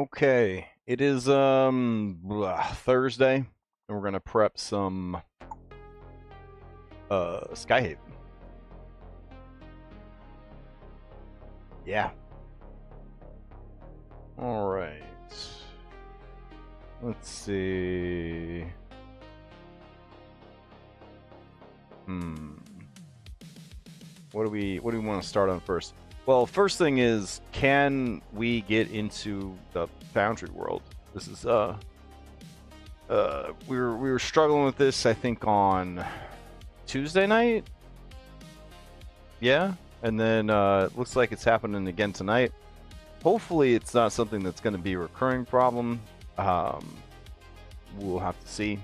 Okay, it is Thursday, and we're gonna prep some Skyhaven. Yeah. All right. Let's see. What do we want to start on first? Well, first thing is, can we get into the Foundry world? This is we were struggling with this, I think, on Tuesday night. Yeah, and then it looks like it's happening again tonight. Hopefully, it's not something that's going to be a recurring problem. We'll have to see.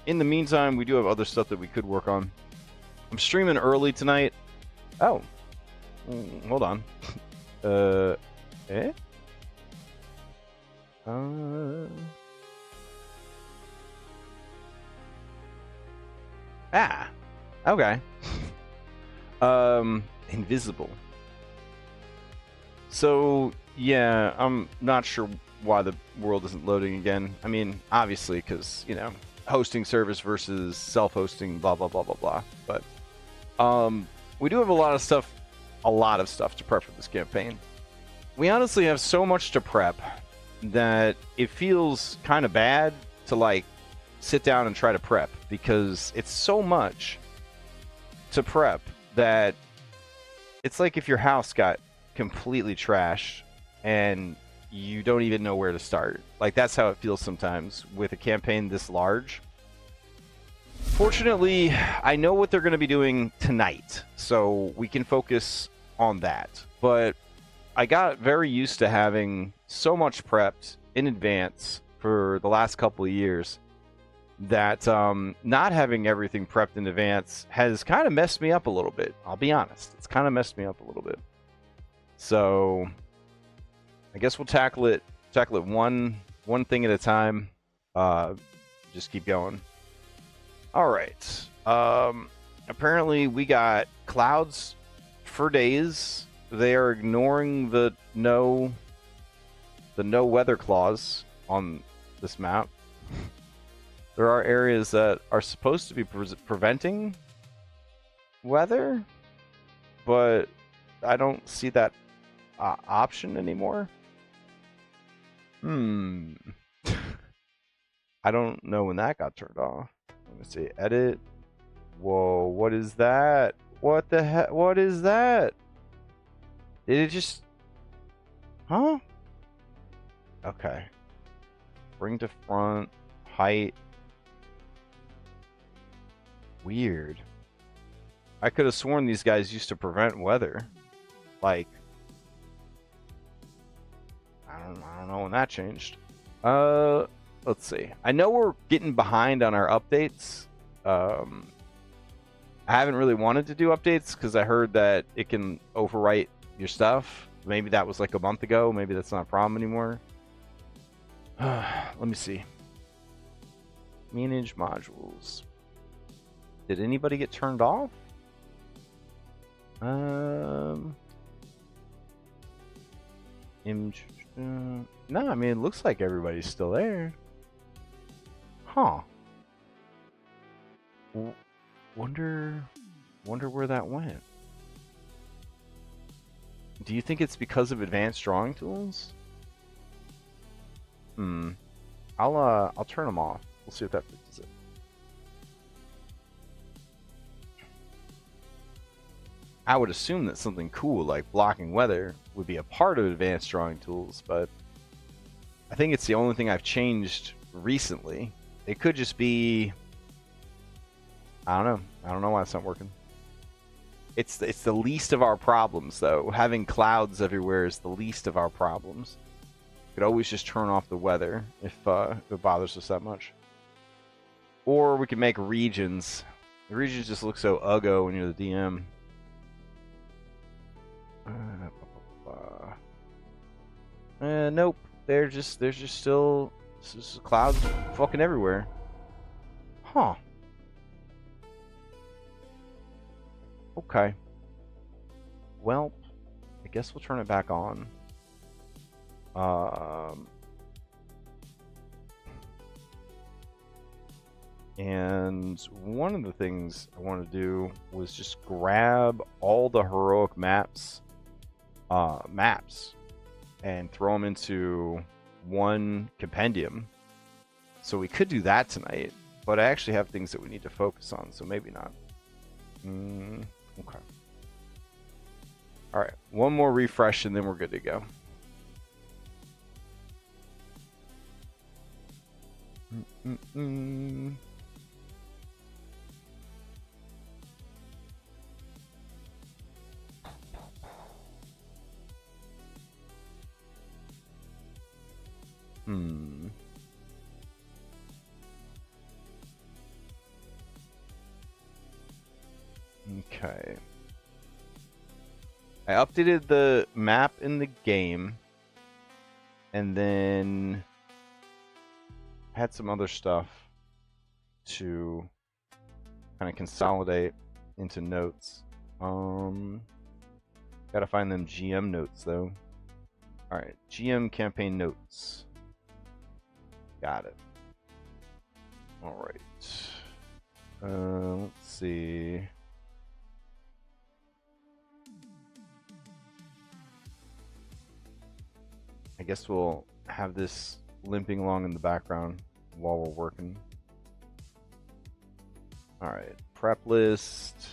In the meantime, we do have other stuff that we could work on. I'm streaming early tonight. Oh, hold on. Eh? Okay. Invisible. So, yeah, I'm not sure why the world isn't loading again. I mean, obviously, because, you know, hosting service versus self-hosting, blah, blah, blah, blah, blah. But, we do have a lot of stuff to prep for this campaign. We honestly have so much to prep that it feels kind of bad to, like, sit down and try to prep, because it's so much to prep that it's like if your house got completely trashed and you don't even know where to start. Like, that's how it feels sometimes with a campaign this large. Fortunately, I know what they're going to be doing tonight, so we can focus on that. But I got very used to having so much prepped in advance for the last couple of years that not having everything prepped in advance has kind of messed me up a little bit. I'll be honest. It's kind of messed me up a little bit. So I guess we'll tackle it one thing at a time. Just keep going. All right. Apparently we got clouds for days. They are ignoring the no weather clause on this map. There are areas that are supposed to be preventing weather, but I don't see that option anymore. I don't know when that got turned off. Let me see. Edit. Whoa, what is that? What the heck? What is that? Did it just... Huh? Okay. Bring to front. Height. Weird. I could have sworn these guys used to prevent weather. Like... I don't know when that changed. Let's see. I know we're getting behind on our updates. I haven't really wanted to do updates because I heard that it can overwrite your stuff. Maybe that was like a month ago. Maybe that's not a problem anymore. Let me see. Manage modules. Did anybody get turned off? Image. No, I mean, it looks like everybody's still there. Huh. Wonder where that went. Do you think it's because of advanced drawing tools? I'll turn them off. We'll see if that fixes it. I would assume that something cool like blocking weather would be a part of advanced drawing tools, but I think it's the only thing I've changed recently. It could just be... I don't know. I don't know why it's not working. It's the least of our problems, though. Having clouds everywhere is the least of our problems. Could always just turn off the weather if it bothers us that much. Or we could make regions. The regions just look so uggo when you're the DM. Nope. There's just still clouds fucking everywhere. Huh. Okay. Well, I guess we'll turn it back on. And one of the things I want to do was just grab all the heroic maps and throw them into one compendium. So we could do that tonight, but I actually have things that we need to focus on, so maybe not. Okay. All right, one more refresh and then we're good to go. Okay. I updated the map in the game and then had some other stuff to kind of consolidate into notes. Gotta find them GM notes though. Alright, GM campaign notes. Got it. Alright. Let's see. I guess we'll have this limping along in the background while we're working. Alright, prep list,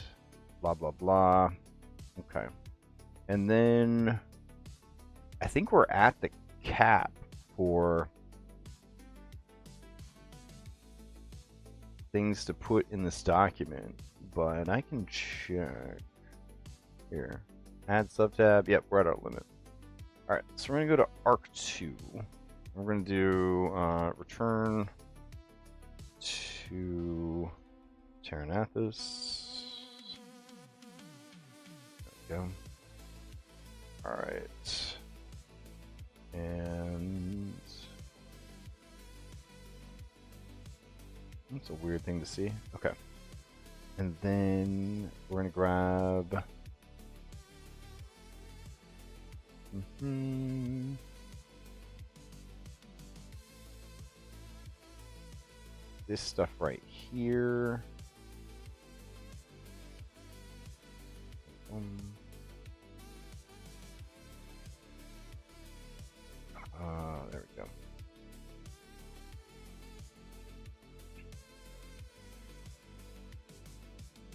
blah, blah, blah. Okay. And then I think we're at the cap for things to put in this document, but I can check here. Add subtab. Yep, we're at our limit. All right, so we're gonna go to Arc 2. We're gonna do return to Terranathus. There we go. All right, and that's a weird thing to see. Okay, and then we're gonna grab. This stuff right here. There we go.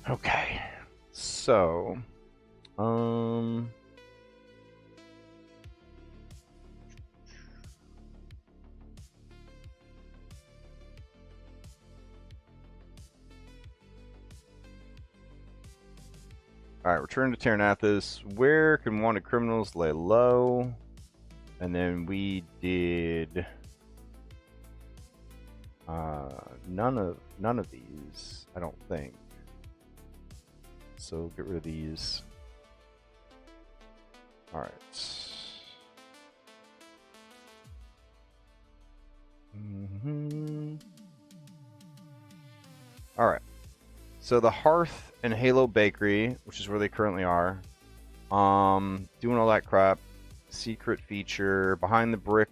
Okay, so, all right, return to Terranathus. Where can wanted criminals lay low? And then we did none of these, I don't think. So get rid of these. All right. All right. So the Hearth and Halo Bakery, which is where they currently are, doing all that crap. Secret feature behind the brick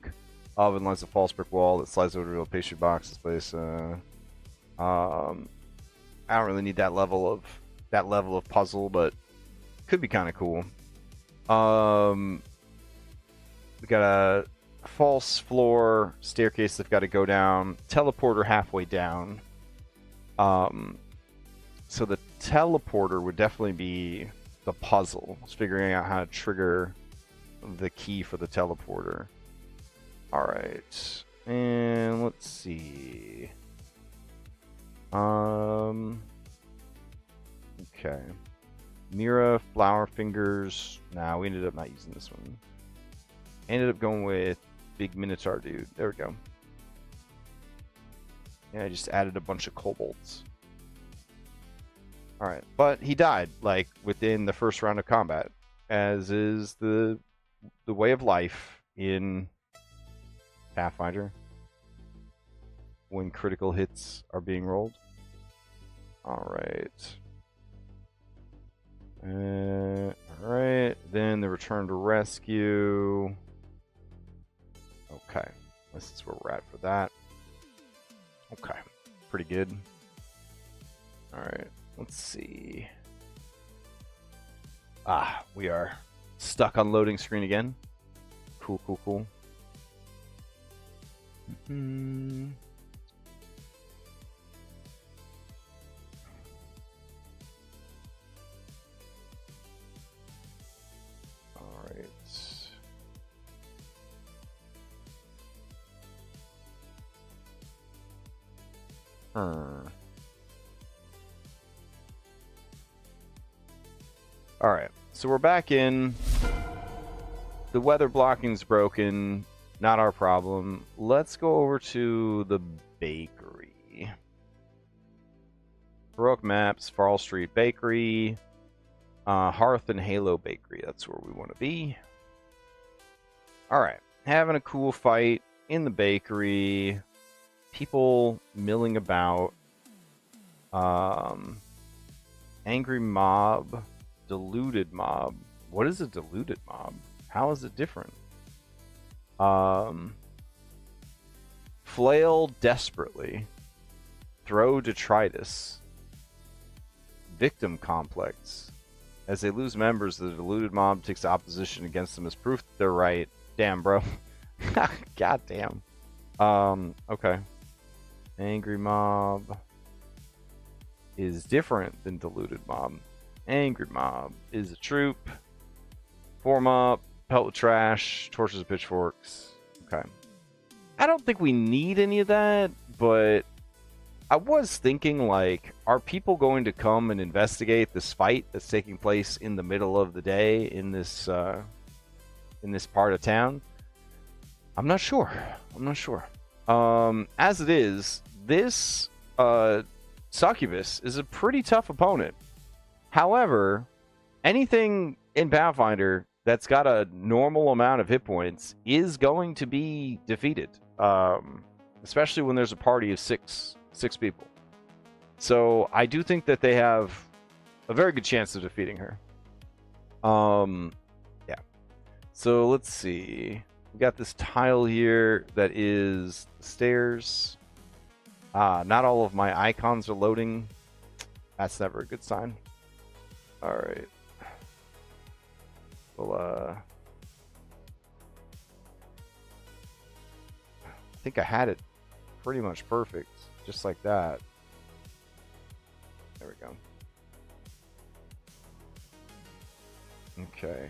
oven lies a false brick wall that slides over to a pastry box. This place, I don't really need that level of puzzle, but could be kind of cool. We got a false floor staircase that's got to go down. Teleporter halfway down. So the teleporter would definitely be the puzzle. It's figuring out how to trigger the key for the teleporter. All right, and let's see. Okay. Mira, Flower Fingers. Nah, we ended up not using this one. Ended up going with Big Minotaur Dude. There we go. Yeah, I just added a bunch of kobolds. Alright, but he died, like, within the first round of combat, as is the way of life in Pathfinder when critical hits are being rolled. Alright. Alright, then the return to rescue. This is where we're at for that. Okay, pretty good. All right, let's see. Ah, we are stuck on loading screen again. Cool, cool, cool. All right. All right, so we're back in. The weather blocking's broken. Not our problem. Let's go over to the bakery. Baroque Maps, Farl Street Bakery, Hearth and Halo Bakery. That's where we want to be. All right, having a cool fight in the bakery. People milling about. Angry mob, deluded mob. What is a deluded mob? How is it different? Flail desperately. Throw detritus. Victim complex. As they lose members, the deluded mob takes opposition against them as proof that they're right. Damn, bro. God damn. Okay. Angry mob is different than deluded mob. Angry mob is a troop. Form up, pelt with trash, torches with pitchforks. Okay. I don't think we need any of that, but I was thinking, like, are people going to come and investigate this fight that's taking place in the middle of the day in this part of town? I'm not sure. I'm not sure. As it is, this Succubus is a pretty tough opponent. However, anything in Pathfinder that's got a normal amount of hit points is going to be defeated, especially when there's a party of six people. So I do think that they have a very good chance of defeating her. Yeah. So let's see. We got this tile here that is the stairs. Not all of my icons are loading. That's never a good sign. All right. Well, I think I had it pretty much perfect, just like that. There we go. Okay.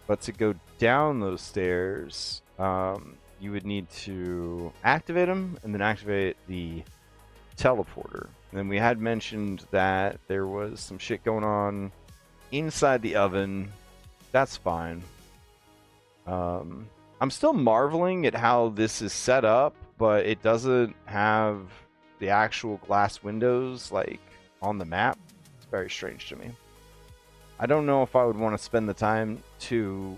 But to go down those stairs, you would need to activate them and then activate the teleporter. And then we had mentioned that there was some shit going on inside the oven. That's fine. I'm still marveling at how this is set up, but it doesn't have the actual glass windows like on the map. It's very strange to me. I don't know if I would want to spend the time to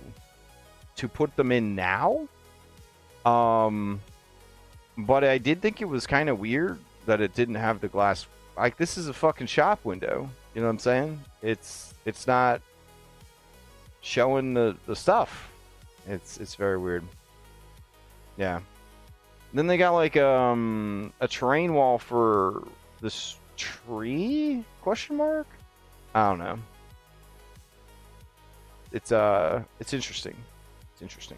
put them in now. But I did think it was kind of weird that it didn't have the glass. Like, this is a fucking shop window. You know what I'm saying? It's not showing the stuff. It's very weird. Yeah. Then they got like a terrain wall for this tree? Question mark? I don't know. It's interesting. It's interesting.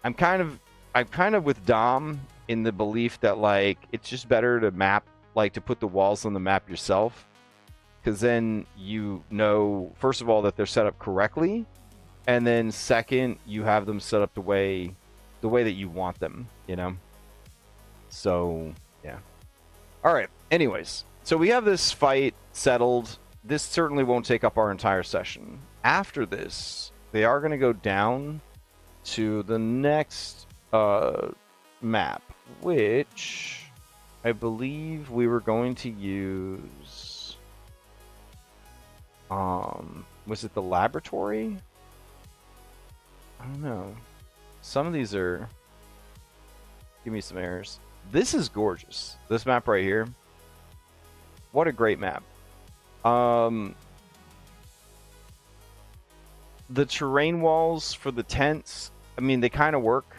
I'm kind of with Dom in the belief that, like, it's just better to map, like, to put the walls on the map yourself, because then you know, first of all, that they're set up correctly, and then second, you have them set up the way that you want them, you know. So yeah. All right. Anyways, so we have this fight settled. This certainly won't take up our entire session. After this, they are going to go down to the next map, which I believe we were going to use. Was it the laboratory? I don't know. Some of these are... Give me some errors. This is gorgeous. This map right here. What a great map. The terrain walls for the tents, I mean, they kind of work.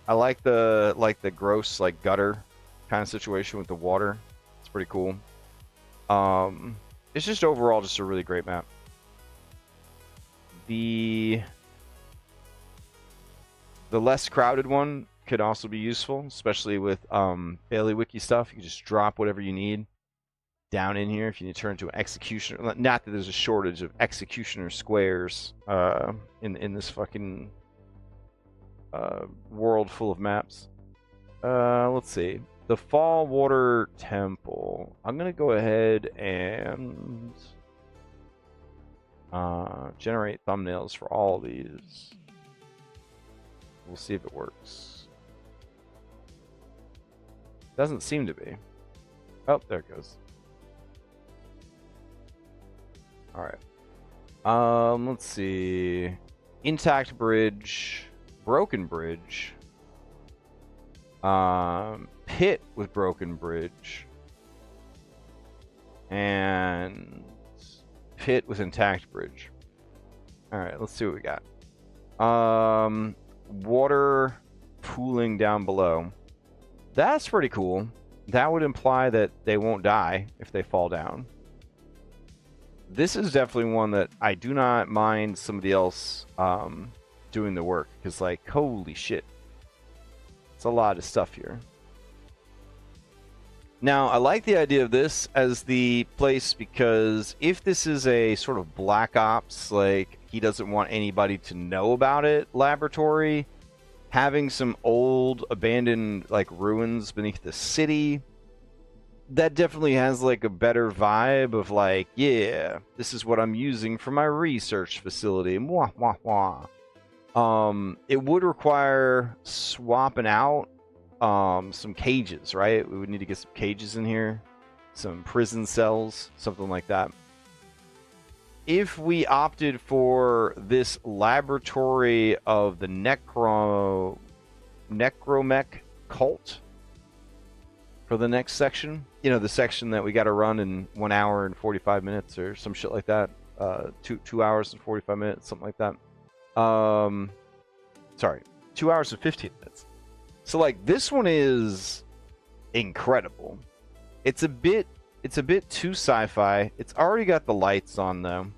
I like the gross like gutter kind of situation with the water. It's pretty cool. It's just overall just a really great map. The less crowded one could also be useful, especially with Bailey Wiki stuff. You can just drop whatever you need down in here if you need to turn into an executioner. Not that there's a shortage of executioner squares in this fucking world full of maps. Let's see. The Fall Water Temple. I'm going to go ahead and generate thumbnails for all of these. We'll see if it works. Doesn't seem to be. Oh, there it goes. All right. Let's see. Intact bridge, broken bridge, pit with broken bridge, and pit with intact bridge. All right, let's see what we got. Water pooling down below. That's pretty cool. That would imply that they won't die if they fall down. This is definitely one that I do not mind somebody else doing the work, because, like, holy shit, it's a lot of stuff here. Now, I like the idea of this as the place, because if this is a sort of black ops, like, he doesn't want anybody to know about it laboratory, having some old abandoned, like, ruins beneath the city, that definitely has like a better vibe of like, yeah, this is what I'm using for my research facility. Mwah, mwah, mwah. It would require swapping out some cages, right? We would need to get some cages in here, some prison cells, something like that. If we opted for this laboratory of the necromech cult for the next section, you know, the section that we got to run in 1 hour and 45 minutes or some shit like that, 2 hours and 45 minutes, something like that. Sorry, 2 hours and 15 minutes. So like this one is incredible. It's a bit too sci-fi. It's already got the lights on though.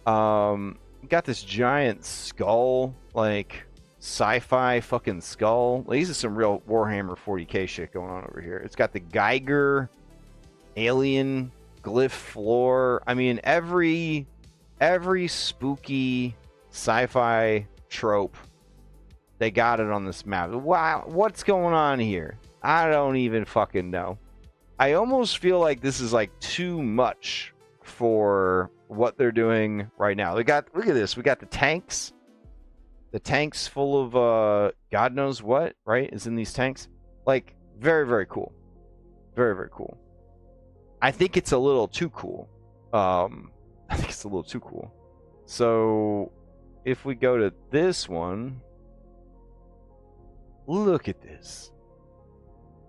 Got this giant skull, like sci-fi fucking skull. Like, this is some real Warhammer 40k shit going on over here. It's got the Geiger alien glyph floor. I mean, every spooky sci-fi trope, they got it on this map. Wow, what's going on here? I don't even fucking know. I almost feel like this is like too much for what they're doing right now. They got, look at this. We got the tanks. The tanks full of God knows what, right, is in these tanks. Like, very, very cool. Very, very cool. I think it's a little too cool. I think it's a little too cool. So, if we go to this one, look at this.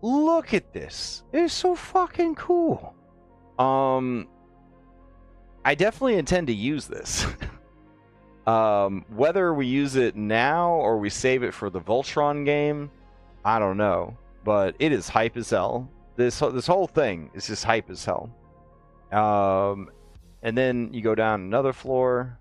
Look at this. It's so fucking cool. I definitely intend to use this. Whether we use it now or we save it for the Voltron game, I don't know. But it is hype as hell. This whole thing is just hype as hell. And then you go down another floor.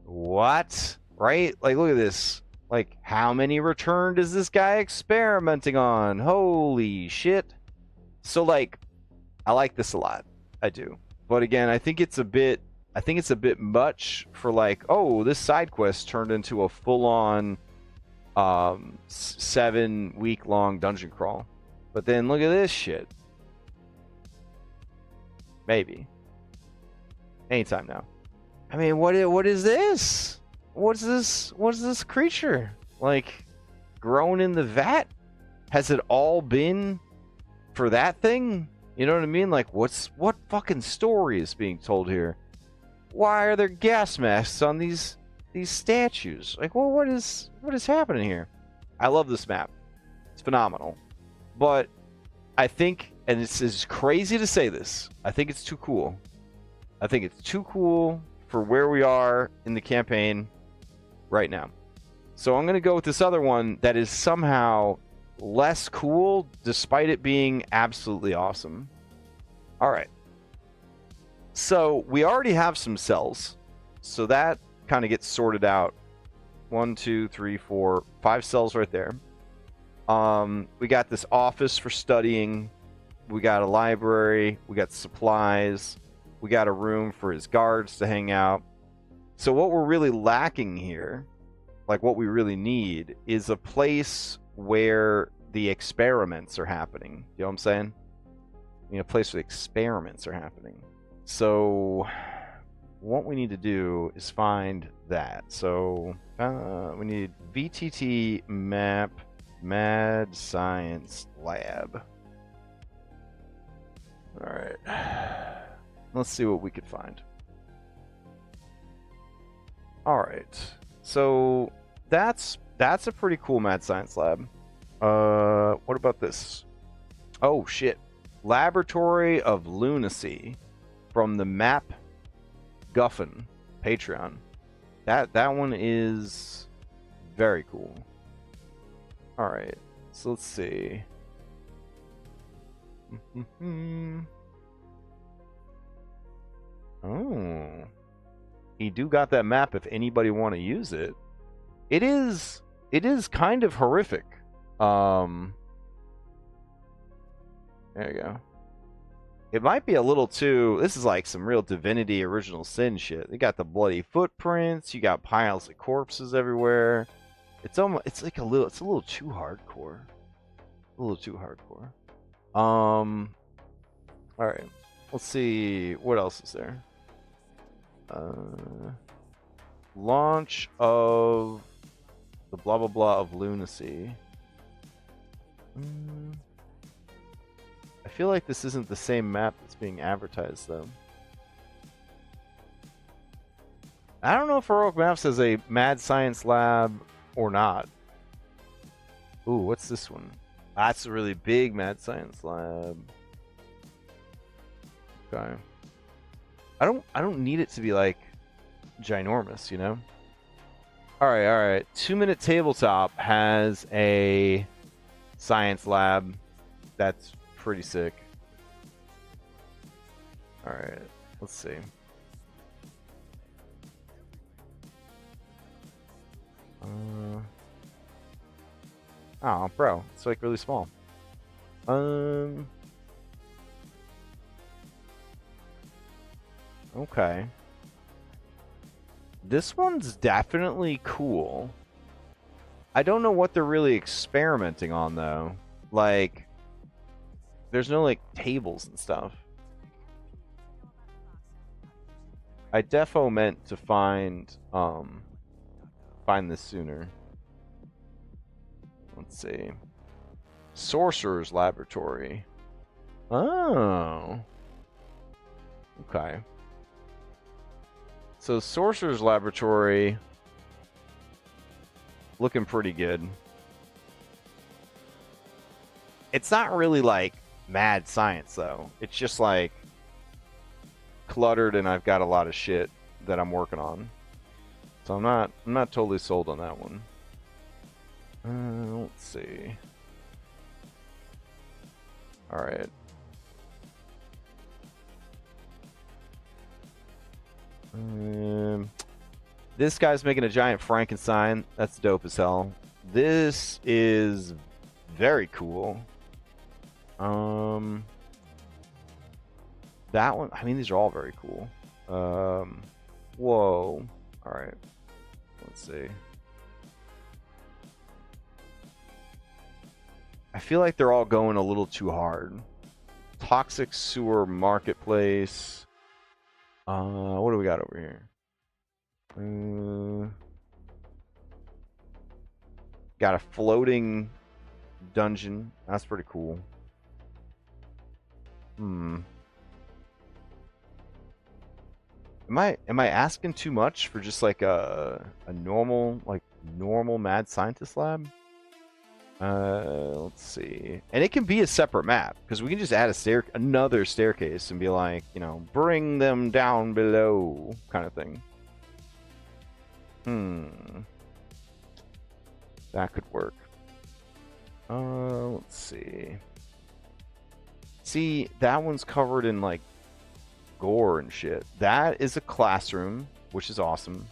What? Right? Like, look at this. Like, how many return is this guy experimenting on? Holy shit. So, like, I like this a lot. I do. But again, I think it's a bit much for like, oh, this side quest turned into a full-on 7-week-long dungeon crawl. But then look at this shit. Maybe. Anytime now. I mean, what is this? What's this creature? Like, grown in the vat? Has it all been for that thing? You know what I mean? Like, what fucking story is being told here? Why are there gas masks on these statues? Like, well, what is happening here? I love this map. It's phenomenal. But I think, and it's crazy to say this, I think it's too cool. I think it's too cool for where we are in the campaign right now. So I'm going to go with this other one that is somehow less cool, despite it being absolutely awesome. All right. So we already have some cells. So that kind of gets sorted out. 1, 2, 3, 4, 5 cells right there. We got this office for studying. We got a library. We got supplies. We got a room for his guards to hang out. So what we're really lacking here, like what we really need, is a place where the experiments are happening. You know what I'm saying? A place where the experiments are happening. So what we need to do is find that. So we need VTT map Mad Science Lab. All right. Let's see what we could find. All right. So that's a pretty cool Mad Science Lab. What about this? Oh shit. Laboratory of Lunacy from the Map Guffin Patreon. That one is very cool. All right. So let's see. Oh. He do got that map if anybody want to use it. It is kind of horrific. There you go. It might be a little too... This is like some real Divinity Original Sin shit. They got the bloody footprints. You got piles of corpses everywhere. It's almost... It's like a little... It's a little too hardcore. A little too hardcore. Alright. Let's see... What else is there? Launch of... The blah blah blah of Lunacy. I feel like this isn't the same map that's being advertised, though. I don't know if Heroic Maps has a Mad Science Lab or not. Ooh, what's this one? That's a really big Mad Science Lab. Okay. I don't need it to be like ginormous, you know? Alright. 2 Minute Tabletop has a science lab. That's pretty sick. Alright, let's see. Oh, bro, it's like really small. Okay. This one's definitely cool. I don't know what they're really experimenting on, though. Like, there's no, like, tables and stuff. I defo meant to find this sooner. Let's see. Sorcerer's Laboratory. Oh. Okay. So Sorcerer's Laboratory looking pretty good. It's not really like mad science though. It's just like cluttered and I've got a lot of shit that I'm working on. So I'm not totally sold on that one. Let's see. All right. This guy's making a giant Frankenstein. That's dope as hell. This is very cool. That one, I mean, these are all very cool. Whoa. All right. Let's see. I feel like they're all going a little too hard. Toxic Sewer Marketplace. What do we got over here? Got a floating dungeon. That's pretty cool. Am I asking too much for just like a normal Mad Scientist lab? Let's see. And it can be a separate map, because we can just add another staircase and be like, you know, bring them down below, kind of thing. That could work. Let's see. See, that one's covered in, like, gore and shit. That is a classroom, which is awesome.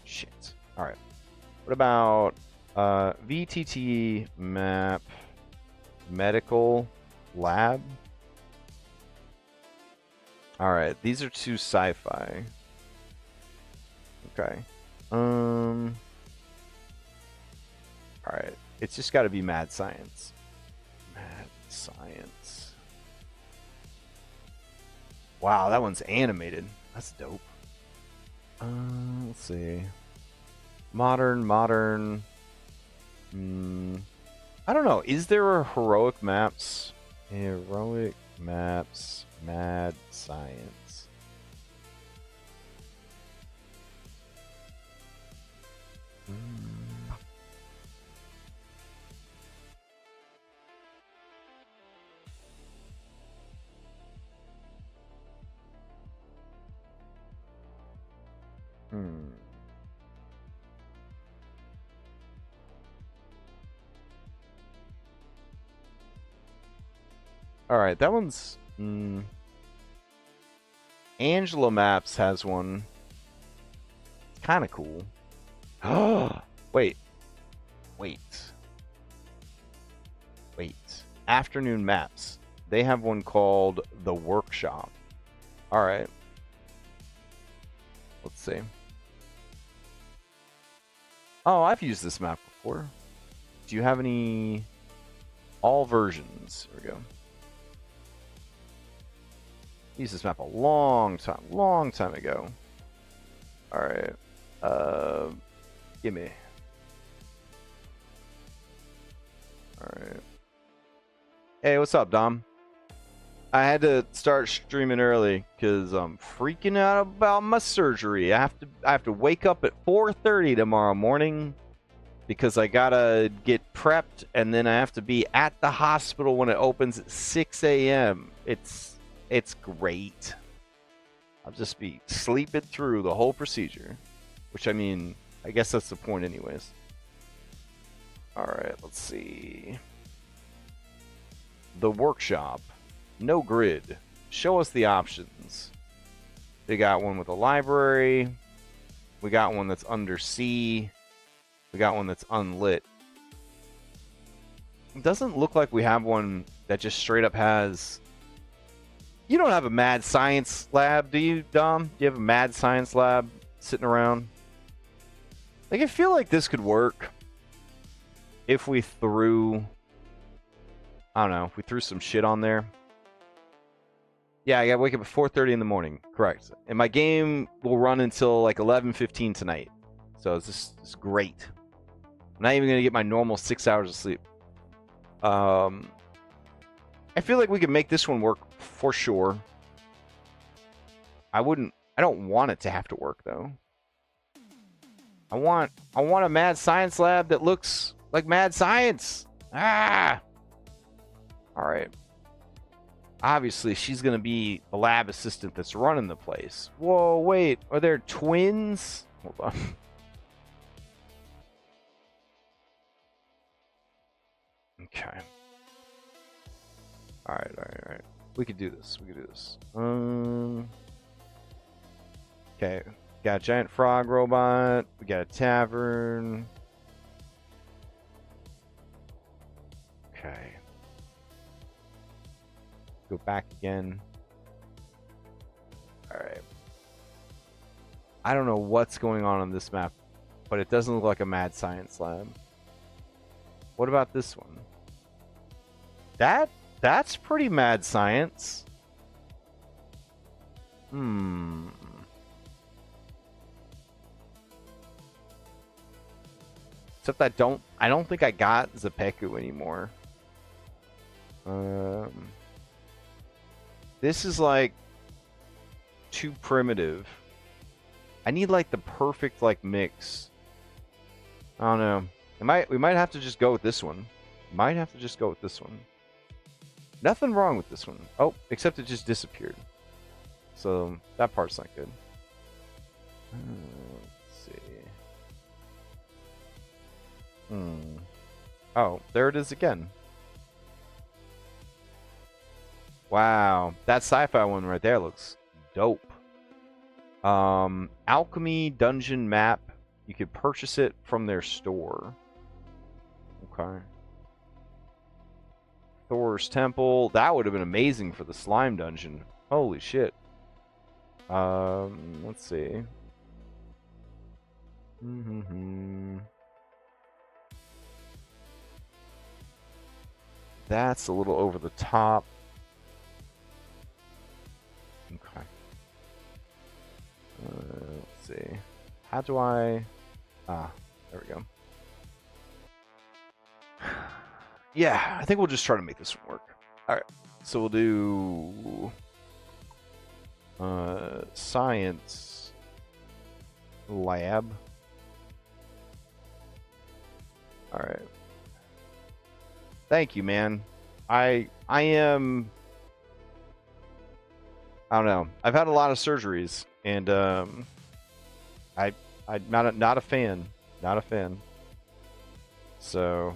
Shit. Alright. What about VTT map medical lab? Alright, these are two sci-fi. Okay. Alright. It's just gotta be mad science. Mad science. Wow, that one's animated. That's dope. Let's see. Modern. I don't know. Is there a heroic maps? Heroic maps. Mad science. Alright, that one's... Angela Maps has one. It's kind of cool. Wait. Afternoon Maps. They have one called The Workshop. Alright. Let's see. Oh, I've used this map before. Do you have any... All versions. Here we go. Used this map a long time ago. Alright. Gimme. Alright. Hey, what's up, Dom? I had to start streaming early because I'm freaking out about my surgery. I have to wake up at 4:30 tomorrow morning because I gotta get prepped, and then I have to be at the hospital when it opens at 6 a.m. It's great. I'll just be sleeping through the whole procedure. Which, I mean, I guess that's the point anyways. Alright, let's see. The Workshop. No grid. Show us the options. They got one with a library. We got one that's undersea. We got one that's unlit. It doesn't look like we have one that just straight up has... You don't have a mad science lab, do you, Dom? Do you have a mad science lab sitting around? Like, I feel like this could work if we threw... I don't know, if we threw some shit on there. Yeah, I gotta wake up at 4:30 in the morning. Correct. And my game will run until like 11:15 tonight. So it's great. I'm not even gonna get my normal 6 hours of sleep. I feel like we could make this one work for sure. I don't want it to have to work though. I want a mad science lab that looks like mad science. Ah! Alright. Obviously, she's going to be the lab assistant that's running the place. Whoa, wait. Are there twins? Hold on. Okay. Alright. We could do this. Okay. Got a giant frog robot. We got a tavern. Okay. Go back again. Alright. I don't know what's going on this map, but it doesn't look like a mad science lab. What about this one? That's pretty mad science. Except I don't think I got Zepeku anymore. This is like too primitive. I need like the perfect like mix I don't know. We might have to just go with this one. Might have to just go with this one. Nothing wrong with this one. Oh, except it just disappeared. So that part's not good. Let's see. Oh, there it is again. Wow, that sci-fi one right there looks dope. Alchemy dungeon map. You could purchase it from their store. Okay. Thor's Temple. That would have been amazing for the slime dungeon. Holy shit. Let's see. That's a little over the top. Okay. Let's see. How do I... Ah, there we go. Yeah, I think we'll just try to make this one work. Alright, so we'll do... science lab. Alright. Thank you, man. I am... I don't know. I've had a lot of surgeries, and I'm not a fan. Not a fan. So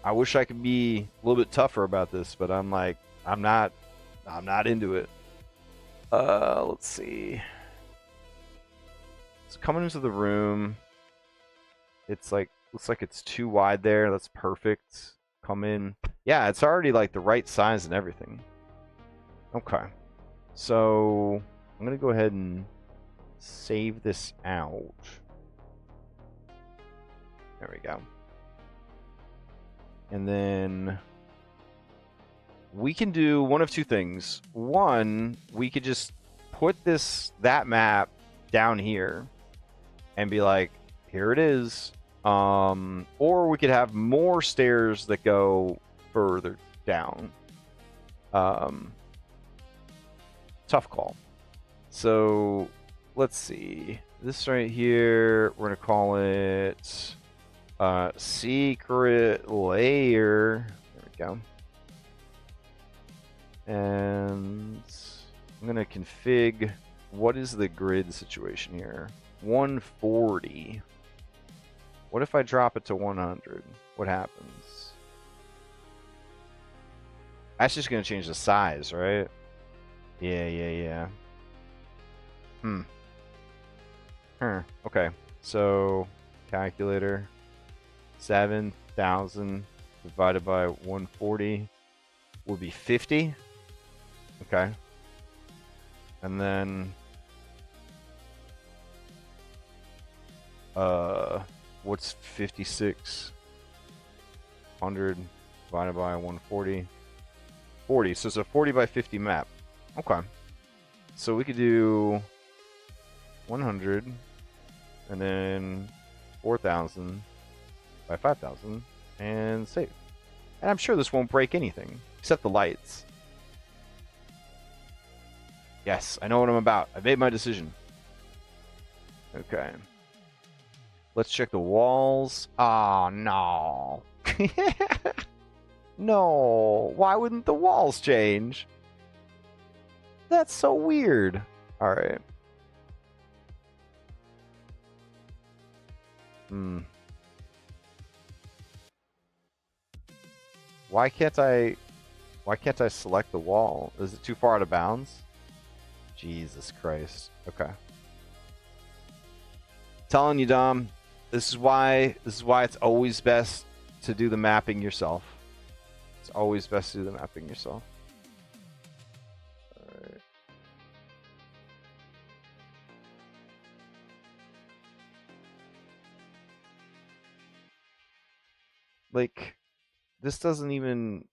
I wish I could be a little bit tougher about this, but I'm like, I'm not into it. Let's see. It's coming into the room. It's like, looks like it's too wide there. That's perfect. Come in. Yeah, it's already like the right size and everything. Okay. So I'm gonna go ahead and save this out. There we go. And then we can do one of two things. One, we could just put that map down here and be like, here it is. Or we could have more stairs that go further down. Tough call. So let's see. This right here, we're gonna call it secret layer. There we go. And I'm gonna config. What is the grid situation here? 140. What if I drop it to 100? What happens? That's just gonna change the size, right? Yeah. Okay. So, calculator. 7,000 divided by 140 will be 50. Okay. And then, what's 5600 divided by 140? 40. So it's a 40 by 50 map. Okay. So we could do 100 and then 4,000 by 5,000 and save. And I'm sure this won't break anything except the lights. Yes, I know what I'm about. I made my decision. Okay. Let's check the walls. Oh, no. No. Why wouldn't the walls change? That's so weird. All right. Why can't I select the wall? Is it too far out of bounds? Jesus Christ. Okay. Telling you, Dom, this is why it's always best to do the mapping yourself. It's always best to do the mapping yourself. Like, this doesn't even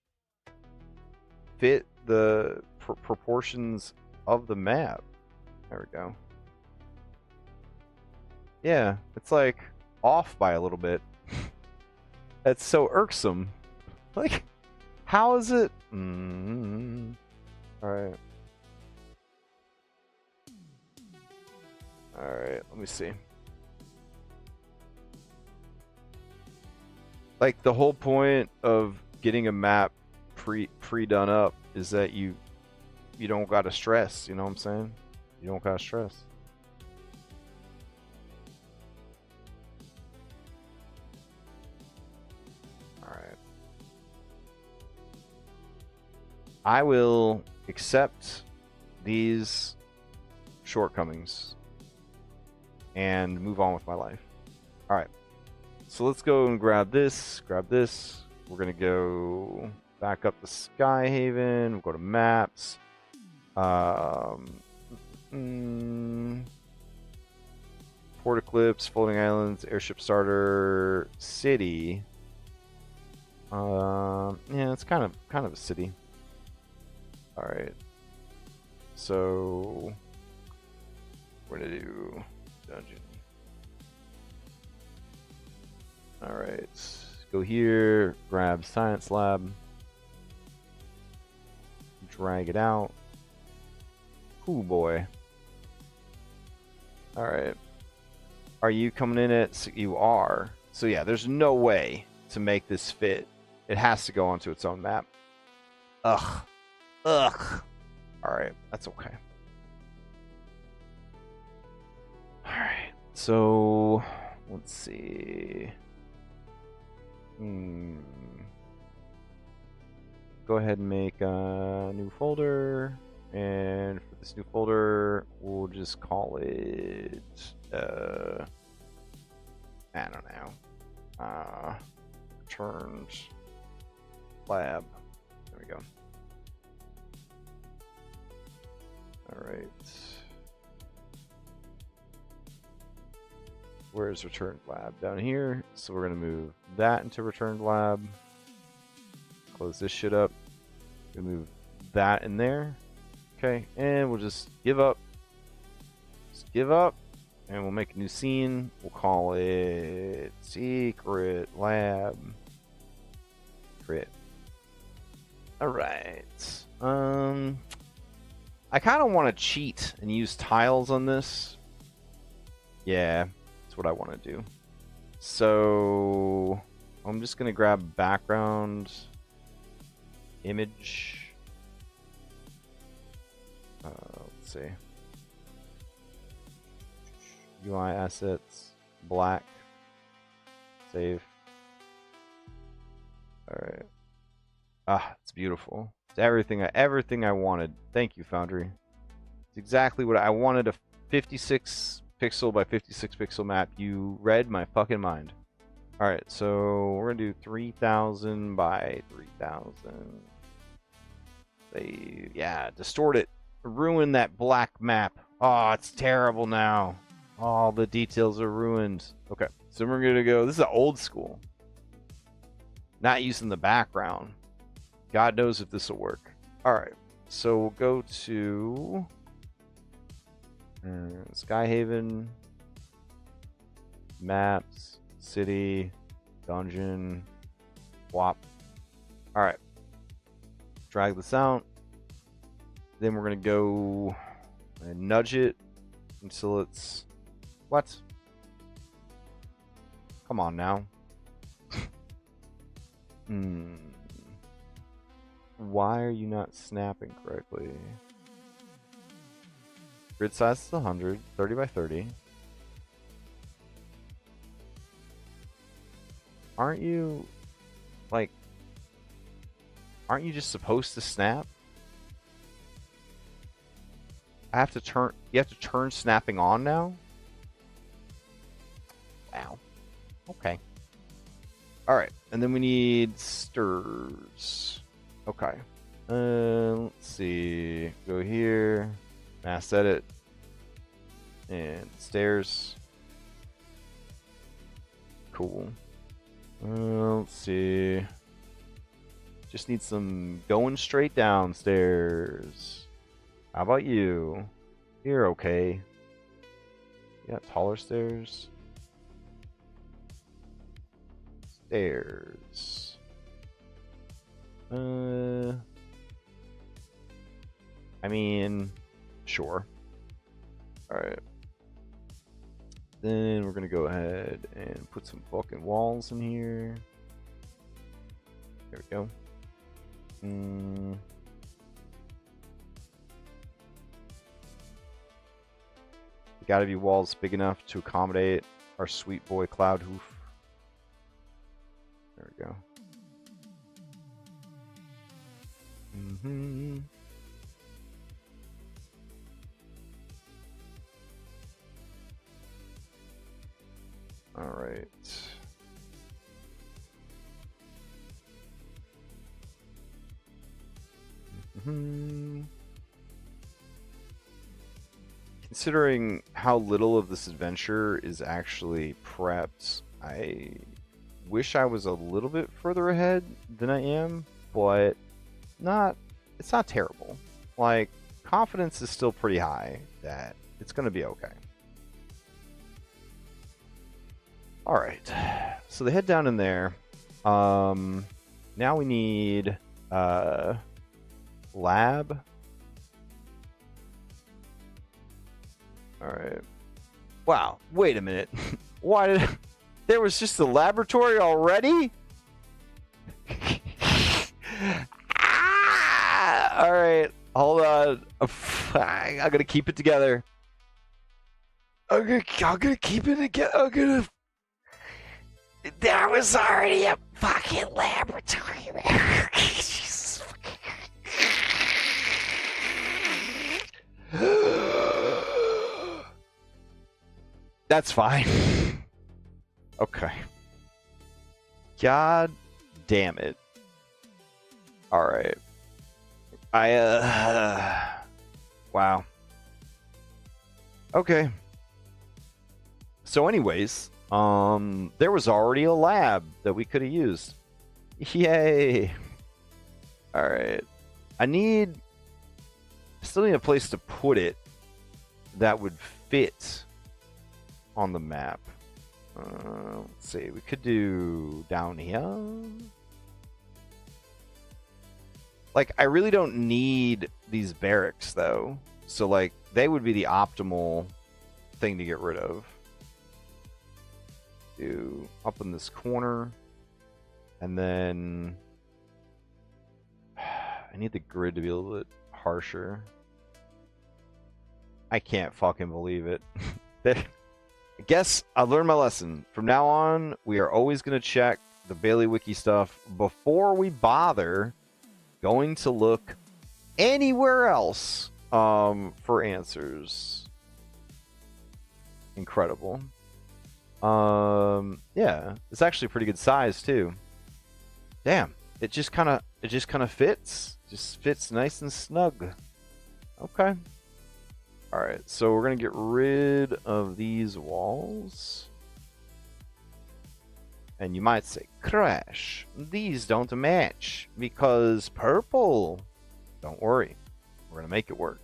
fit the proportions of the map. There we go. Yeah, it's like off by a little bit. That's so irksome. Like, how is it? Alright. Alright, let me see. Like, the whole point of getting a map pre-done up is that you don't gotta stress, you know what I'm saying? You don't gotta stress. Alright. I will accept these shortcomings and move on with my life. Alright. So let's go and grab this, We're gonna go back up to Skyhaven, we'll go to maps. Port Eclipse, Floating Islands, Airship Starter, City. Yeah, it's kind of a city. Alright. So we're gonna do dungeon. Alright. Go here, grab Science Lab. Drag it out. Ooh boy. Alright. Are you coming in at... You are. So yeah, there's no way to make this fit. It has to go onto its own map. Ugh. Alright, that's okay. Alright, so... Let's see... Go ahead and make a new folder. And for this new folder, we'll just call it... I don't know. Returned lab. There we go. Alright. Where's returned lab? Down here. So we're going to move that into returned lab. Close this shit up. We'll move that in there. Okay. And we'll just give up. Just give up. And we'll make a new scene. We'll call it Secret Lab. Crit. Alright. I kind of want to cheat and use tiles on this. Yeah, that's what I want to do. So I'm just going to grab background image. Let's see. UI assets, black. Save. Alright. Ah, it's beautiful. It's everything I wanted. Thank you, Foundry. It's exactly what I wanted. A 56 pixel by 56 pixel map. You read my fucking mind. Alright, so we're gonna do 3000 by 3000. Yeah, distort it. Ruin that black map. Oh, it's terrible now. All the details are ruined. Okay, so we're gonna go. This is old school. Not using the background. God knows if this will work. Alright, so we'll go to Skyhaven, maps, city, dungeon, WAP. Alright, drag this out. Then we're going to go and nudge it until it's... What? Come on now. Why are you not snapping correctly? Grid size is 100, 30 by 30. Aren't you just supposed to snap? You have to turn snapping on now? Wow. Okay. Alright, and then we need stirs. Okay. Let's see. Go here. Mass edit. And stairs. Cool. Let's see. Just need some going straight downstairs. How about you? You're okay. You got taller stairs. Stairs. I mean, sure. Alright. Then we're gonna go ahead and put some fucking walls in here. There we go. Gotta be walls big enough to accommodate our sweet boy Cloud Hoof. There we go. All right. Considering how little of this adventure is actually prepped, I wish I was a little bit further ahead than I am, but it's not terrible. Like, confidence is still pretty high that it's going to be okay. All right, so they head down in there. Now we need lab. All right. Wow. Wait a minute. Why did there was just a laboratory already? All right. Hold on. I'm gonna keep it together. I'm gonna keep it together. There was already a fucking laboratory. Jesus. That's fine. Okay. God damn it. All right. Wow. Okay. So anyways, there was already a lab that we could have used. Yay. All right. I still need a place to put it that would fit on the map. Let's see. We could do down here. Like, I really don't need these barracks, though. So, like, they would be the optimal thing to get rid of. Do up in this corner. And then I need the grid to be a little bit harsher. I can't fucking believe it. I guess I learned my lesson. From now on, we are always going to check the Bailey Wiki stuff before we bother going to look anywhere else for answers. Incredible. Yeah, it's actually pretty good size too. Damn, it just kind of fits. Just fits nice and snug. Okay. All right, so we're gonna get rid of these walls. And you might say, Crash, these don't match because purple. Don't worry, we're gonna make it work.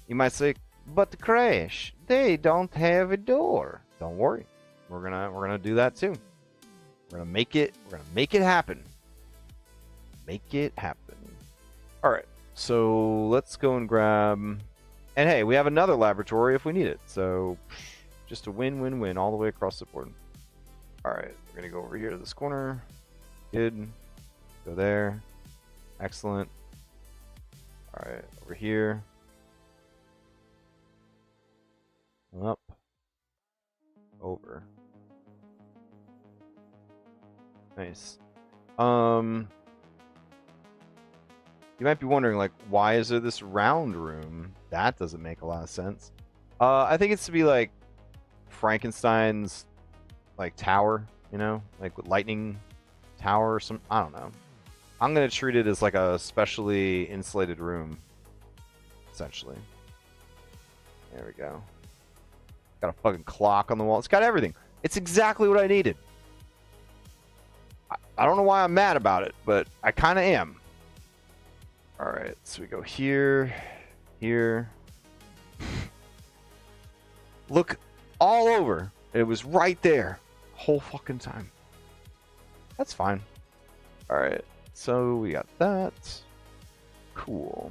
You might say, but Crash, they don't have a door. Don't worry, we're gonna do that too. We're gonna make it happen. Make it happen. All right, so let's go and grab. And hey, we have another laboratory if we need it. So just a win-win-win all the way across the board. All right, we're gonna go over here to this corner. Good. Go there. Excellent. All right, over here. Up. Over. Nice. You might be wondering, like, why is there this round room? That doesn't make a lot of sense. I think it's to be like Frankenstein's like tower, you know, like with lightning tower or some. I don't know. I'm gonna treat it as like a specially insulated room, essentially. There we go. Got a fucking clock on the wall. It's got everything. It's exactly what I needed. I don't know why I'm mad about it, but I kind of am. All right, so we go here, here. Look all over. It was right there, whole fucking time. That's fine. All right, so we got that. Cool.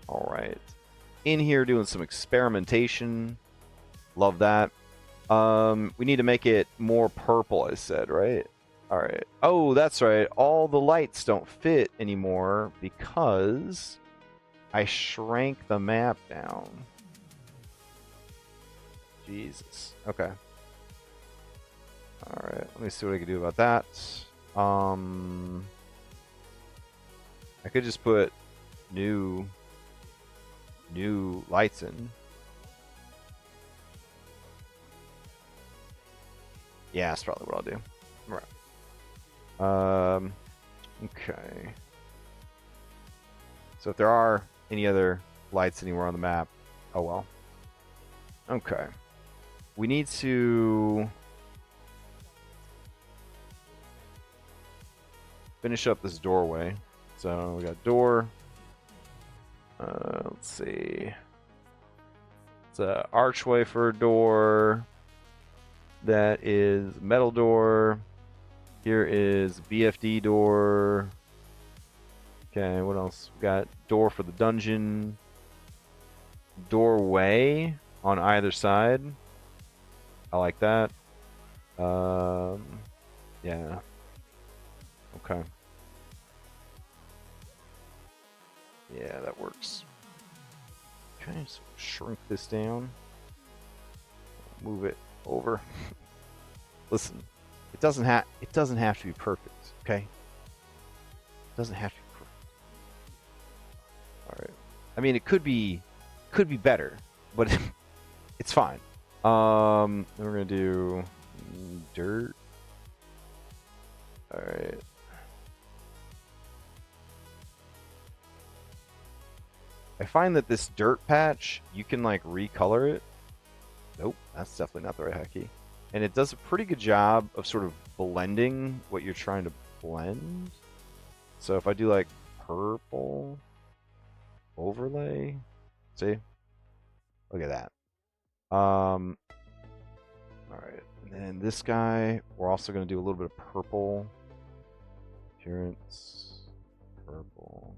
All right, in here doing some experimentation. Love that. We need to make it more purple, I said, right? All right. Oh, that's right. All the lights don't fit anymore because I shrank the map down. Jesus. Okay. All right. Let me see what I can do about that. I could just put new lights in. Yeah, that's probably what I'll do. All right. Okay. So if there are any other lights anywhere on the map, oh well. Okay. We need to finish up this doorway. So we got door. Let's see. It's an archway for a door. That is metal door. Here is BFD door. Okay, what else? We got door for the dungeon. Doorway on either side. I like that. Yeah. Okay. Yeah, that works. Okay, so shrink this down. Move it over. Listen, it doesn't have to be perfect, okay? It doesn't have to be perfect. All right. I mean, it could be better, but it's fine. Then we're gonna do dirt. All right. I find that this dirt patch, you can like recolor it. Nope, that's definitely not the right hotkey. And it does a pretty good job of sort of blending what you're trying to blend. So if I do like purple overlay, see? Look at that. All right, and then this guy, we're also going to do a little bit of purple. Appearance, purple.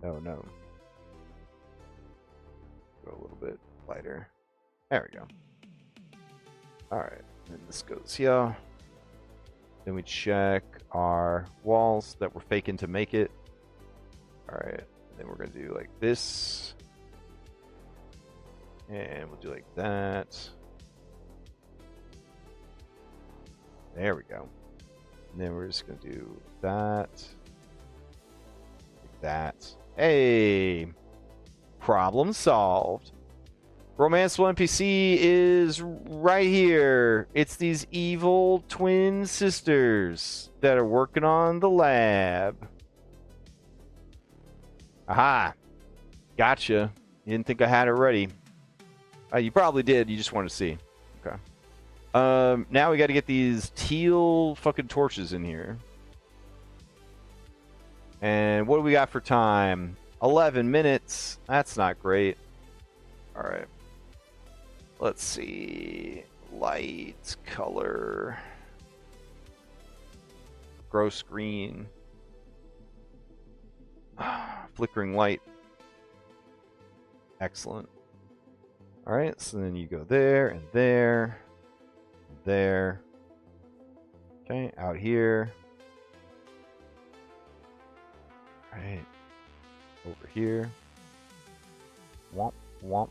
Oh no. Go a little bit lighter. There we go. Alright, then this goes here. Then we check our walls that we're faking to make it. Alright, then we're going to do like this. And we'll do like that. There we go. And then we're just going to do that. Like that. Hey! Problem solved. Romanceful NPC is right here. It's these evil twin sisters that are working on the lab. Aha. Gotcha. You didn't think I had it ready. You probably did. You just wanted to see. Okay. Now we got to get these teal fucking torches in here. And what do we got for time? 11 minutes. That's not great. All right. Let's see. Light, color. Gross green. Flickering light. Excellent. All right, so then you go there and there. There. Okay, out here. All right. Over here. Womp, womp.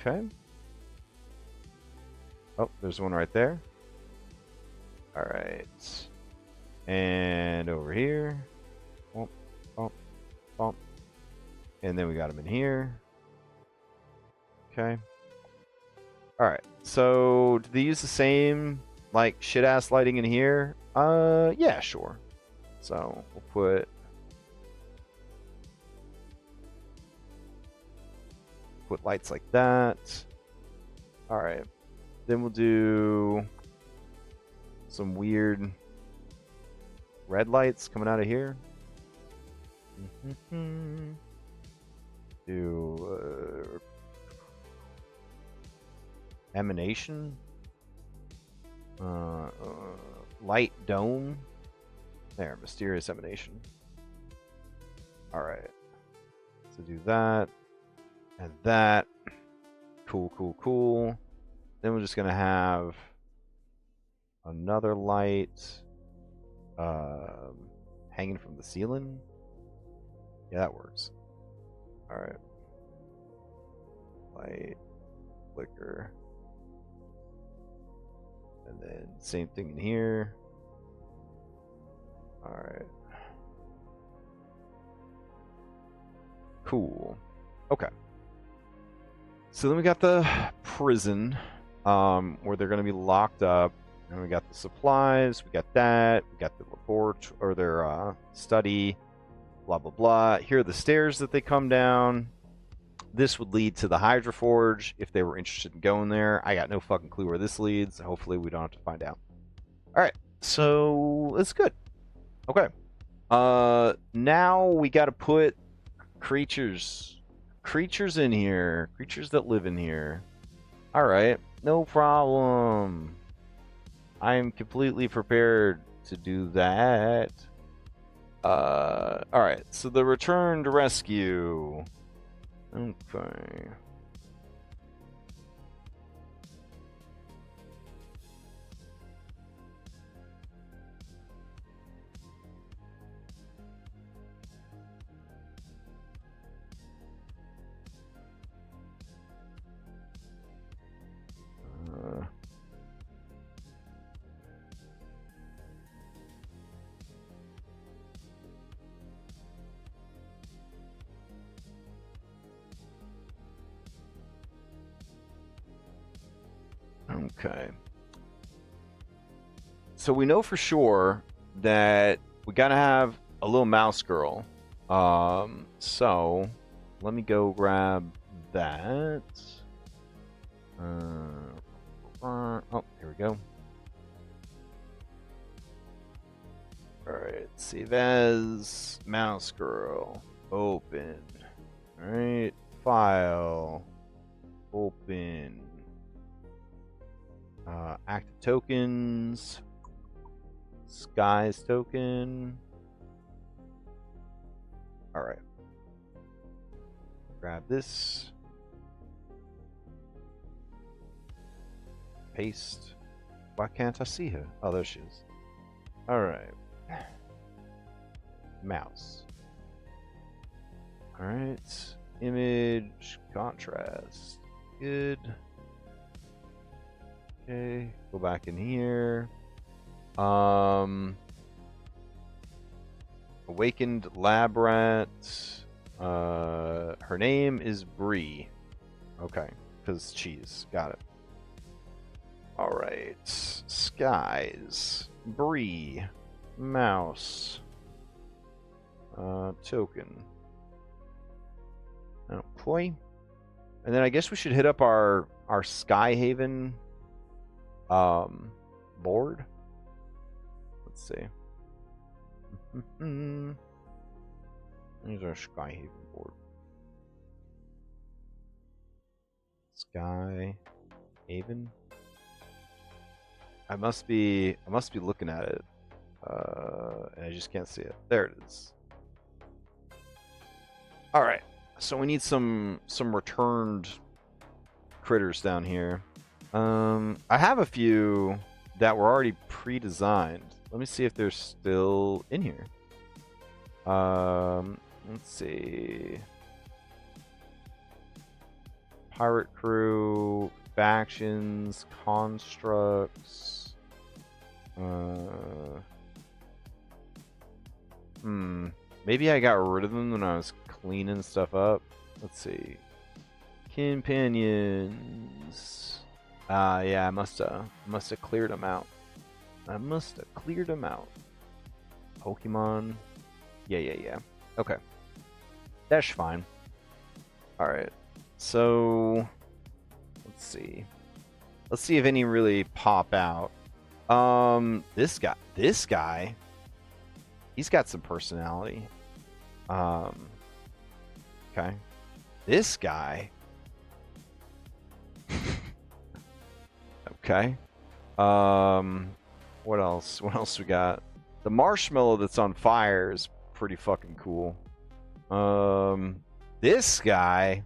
Okay. Oh, there's one right there. All right. And over here. Womp, womp, womp. And then we got them in here. Okay. All right. So, do they use the same, like, shit-ass lighting in here? Yeah, sure. So, we'll put lights like that. All right. Then we'll do some weird red lights coming out of here. Do emanation. Light dome. There, mysterious emanation. All right. So do that. And that. Cool, cool, cool. Then we're just gonna have another light hanging from the ceiling. Yeah, that works. All right. Light, flicker, and then same thing in here. All right. Cool. Okay. So then we got the prison, where they're going to be locked up. And we got the supplies. We got that. We got the laboratory, or their study. Blah blah blah. Here are the stairs that they come down. This would lead to the Hydra Forge if they were interested in going there. I got no fucking clue where this leads. Hopefully we don't have to find out. All right. So it's good. Okay. Now we got to put creatures in here. Creatures that live in here. All right. No problem. I am completely prepared to do that. All right. So the return to rescue. Okay. Okay. So we know for sure that we gotta have a little mouse girl. So let me go grab that. Oh, here we go. Alright, save as mouse girl. Open. Alright, file. Open. Active tokens. Skies token. Alright. Grab this. Paste. Why can't I see her? Oh, there she is. Alright. Mouse. Alright. Image. Contrast. Good. Okay. Go back in here. Awakened lab rat. Her name is Bree. Okay. Because cheese. Got it. Alright. Skies. Bree. Mouse. Token. Employee. And then I guess we should hit up our Skyhaven board. Let's see. Here's our Skyhaven board. Skyhaven. I must be looking at it. And I just can't see it. There it is. All right. So we need some returned critters down here. I have a few that were already pre-designed. Let me see if they're still in here. Let's see. Pirate crew, factions, constructs. Maybe I got rid of them when I was cleaning stuff up. Let's see. Companions. Yeah, I must have cleared them out. I must have cleared them out. Pokemon. Yeah. Okay. That's fine. Alright. So let's see. Let's see if any really pop out. This guy. He's got some personality. Okay. This guy. Okay. What else? What else we got? The marshmallow that's on fire is pretty fucking cool. This guy.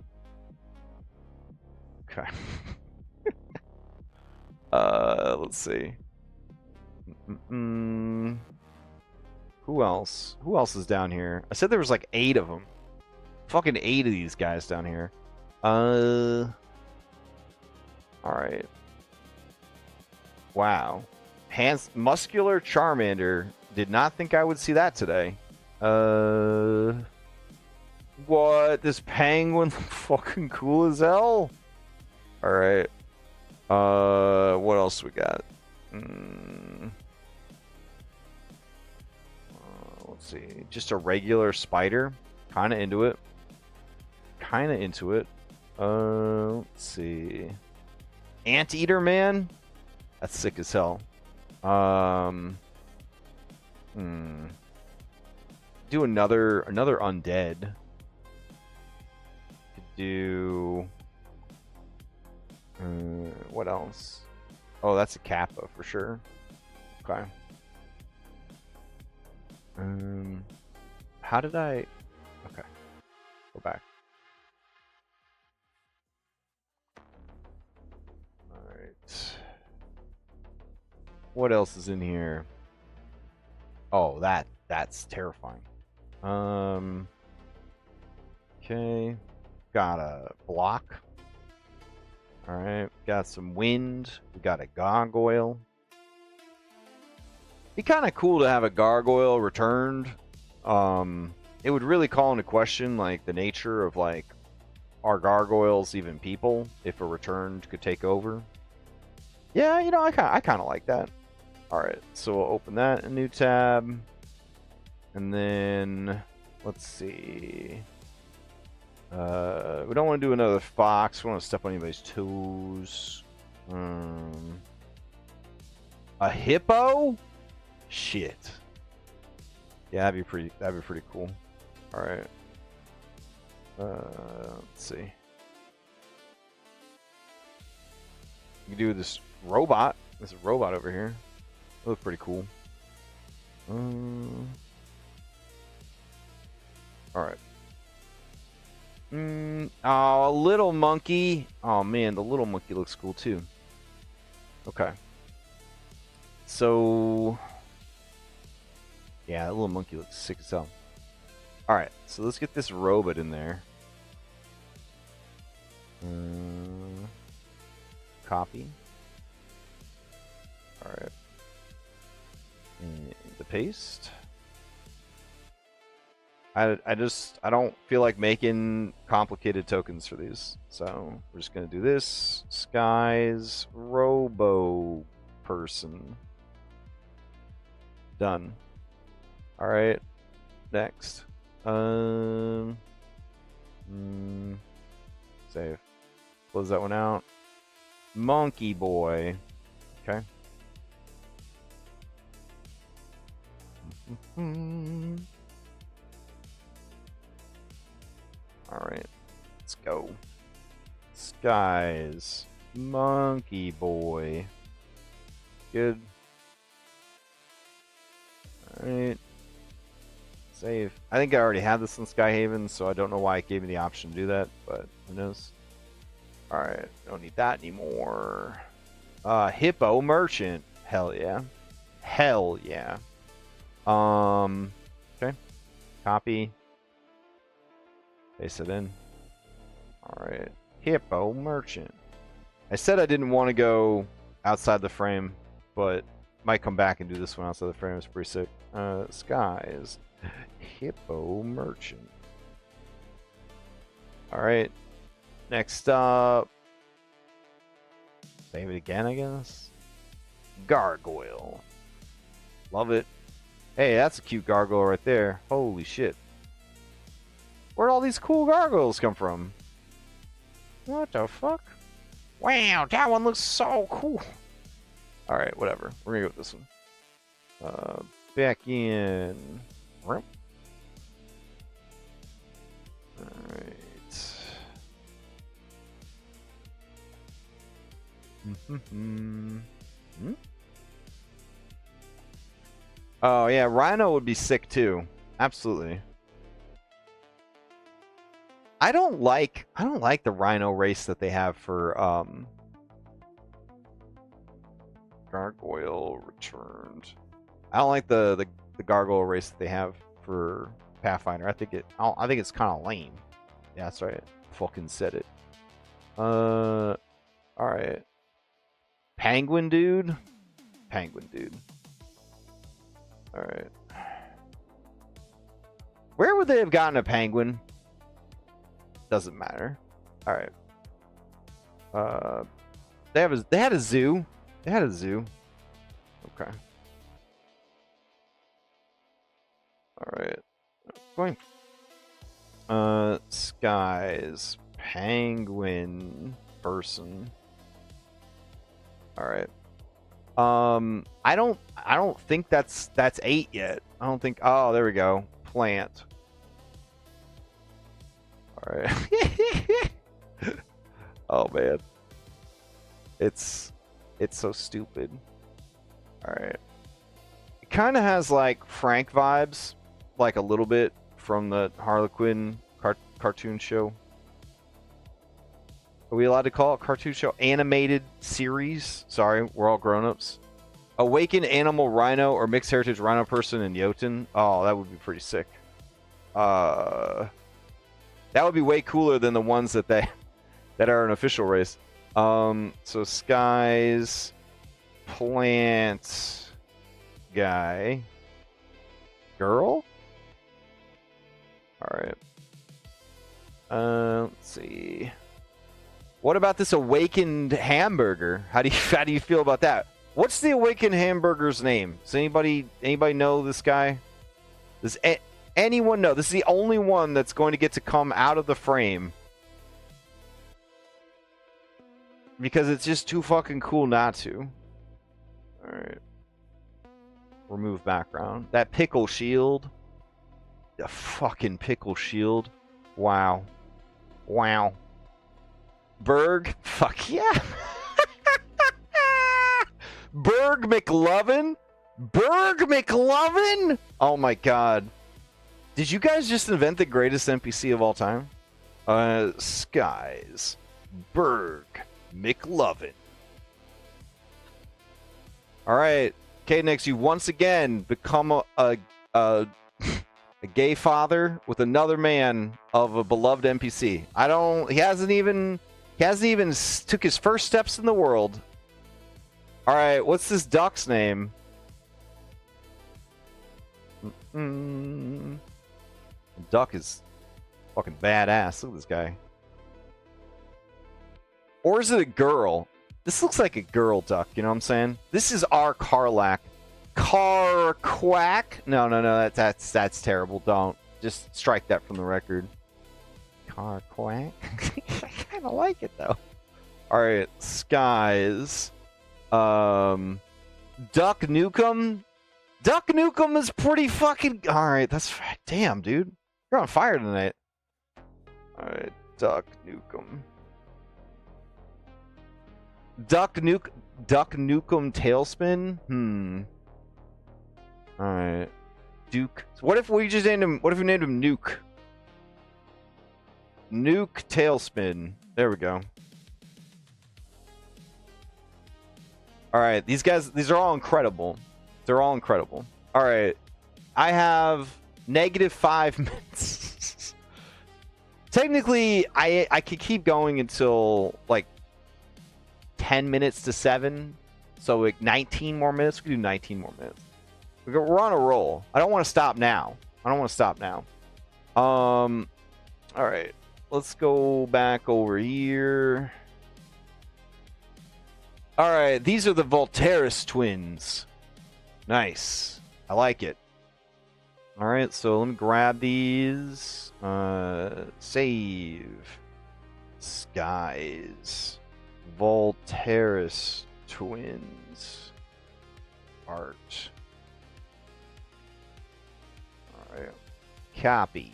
Okay. Let's see. Who else? Who else is down here? I said there was like 8 of them. Fucking 8 of these guys down here. All right. Wow. Muscular Charmander. Did not think I would see that today. What? This penguin fucking cool as hell. All right. What else we got? Let's see. Just a regular spider. Kind of into it. Let's see. Anteater man. That's sick as hell. Do another undead. Could do. What else? Oh, that's a Kappa for sure. Okay. How did I? Okay. Go back. All right. What else is in here? Oh, that's terrifying. Okay. Got a block. All right. Got some wind. We got a gargoyle. Be kind of cool to have a gargoyle returned. It would really call into question like the nature of like, are gargoyles even people if a returned could take over? Yeah, you know, I kind of like that. All right, so we'll open that, a new tab, and then let's see. We don't want to do another fox. We don't want to step on anybody's toes. A hippo? Shit. Yeah, that'd be pretty cool. All right. Let's see. You can do this robot. There's a robot over here. It looks pretty cool. All right. Oh, a little monkey. Oh man, the little monkey looks cool too. Okay. So, yeah, that little monkey looks sick as hell. All right, so let's get this robot in there. Copy. All right. And the paste. I don't feel like making complicated tokens for these, so we're just gonna do this. Skies Robo Person. Done. All right. Next. Save. Close that one out. Monkey Boy. Okay. All right. Let's go. Skies. Monkey Boy. Good. All right. Save. I think I already had this in Skyhaven, so I don't know why it gave me the option to do that, but who knows? All right. Don't need that anymore. Hippo Merchant. Hell yeah. Hell yeah. Okay. Copy. Paste it in. All right. Hippo Merchant. I said I didn't want to go outside the frame, but might come back and do this one outside the frame. It's pretty sick. Skies. Hippo Merchant. All right. Next up. Save it again, I guess. Gargoyle. Love it. Hey, that's a cute gargoyle right there. Holy shit. Where'd all these cool gargoyles come from? What the fuck? Wow, that one looks so cool. Alright, whatever. We're gonna go with this one. Back in. Alright. Oh yeah, Rhino would be sick too. Absolutely. I don't like the rhino race that they have for Gargoyle Returned. I don't like the gargoyle race that they have for Pathfinder. I think it's kind of lame. Yeah, that's right. Fucking said it. All right. Penguin dude. Penguin dude. All right. Where would they have gotten a penguin? Doesn't matter. All right. They had a zoo. They had a zoo. Okay. All right. Going. Skies. Penguin person. All right. I don't think that's 8 yet. I don't think. Oh, there we go. Plant. All right. Oh man. It's so stupid. All right. It kind of has like Frank vibes, like a little bit from the Harlequin cartoon show. Are we allowed to call it cartoon show? Animated series? Sorry, we're all grown-ups. Awakened Animal Rhino or Mixed Heritage Rhino Person in Jotun. Oh, that would be pretty sick. That would be way cooler than the ones that are an official race. So Skies, Plant, Guy, Girl. All right. Let's see. What about this awakened hamburger? How do you feel about that? What's the awakened hamburger's name? Does anybody know this guy? Does anyone know? This is the only one that's going to get to come out of the frame. Because it's just too fucking cool not to. Alright. Remove background. That pickle shield. The fucking pickle shield. Wow. Wow. Berg? Fuck yeah. Berg McLovin? Berg McLovin? Oh my god. Did you guys just invent the greatest NPC of all time? Skies. Berg McLovin. Alright. Cadenix, you once again become a gay father with another man of a beloved NPC. He hasn't even took his first steps in the world. All right, what's this duck's name? The duck is fucking badass. Look at this guy. Or is it a girl? This looks like a girl duck, you know what I'm saying? This is our Karlak. Carquack? No, that's terrible. Don't. Just strike that from the record. Carquack? I kind of like it, though. All right, Skies. Duck Nukem? Duck Nukem is pretty fucking... All right, that's... Damn, dude. You're on fire tonight. All right, Duck Nukem. Duck Nukem Tailspin? Alright. Duke. What if we just named him... What if we named him Nuke? Nuke Tailspin. There we go. Alright, these guys... These are all incredible. They're all incredible. Alright. I have -5 minutes. Technically, I could keep going until, like, 10 minutes to 7. So, like, 19 more minutes. We can do 19 more minutes. We're on a roll. I don't want to stop now. All right. Let's go back over here. All right. These are the Volteris twins. Nice. I like it. All right. So let me grab these. Save. Skies. Volteris twins. Art. Copy.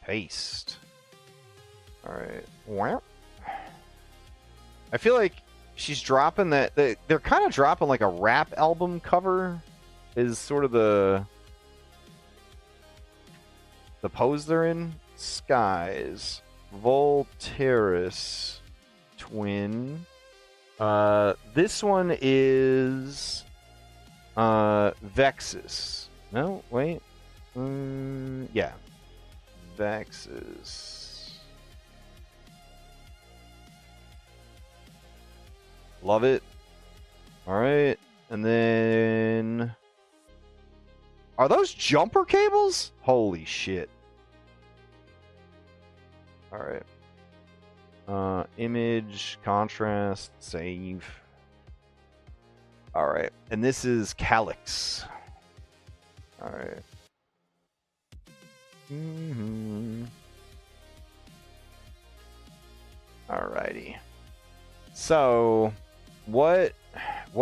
Paste. Alright. Well, I feel like she's dropping that. They're kind of dropping like a rap album cover is sort of the pose they're in. Skies. Voltaris. Twin. This one is Vexus. No, wait. Yeah. Vexus. Love it. Alright. And then... Are those jumper cables? Holy shit. Alright. Image, contrast, save. Alright. And this is Calyx. Alright. Alrighty. So, what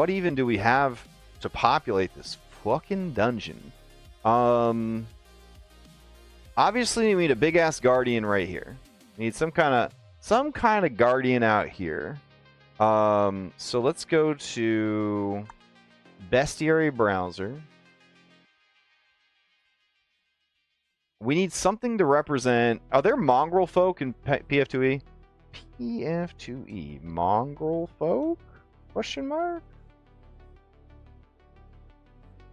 even do we have to populate this fucking dungeon? Obviously we need a big ass guardian right here. We need some kind of guardian out here. So let's go to bestiary browser. We need something to represent. Are there mongrel folk in PF2E? PF2E mongrel folk? Question mark?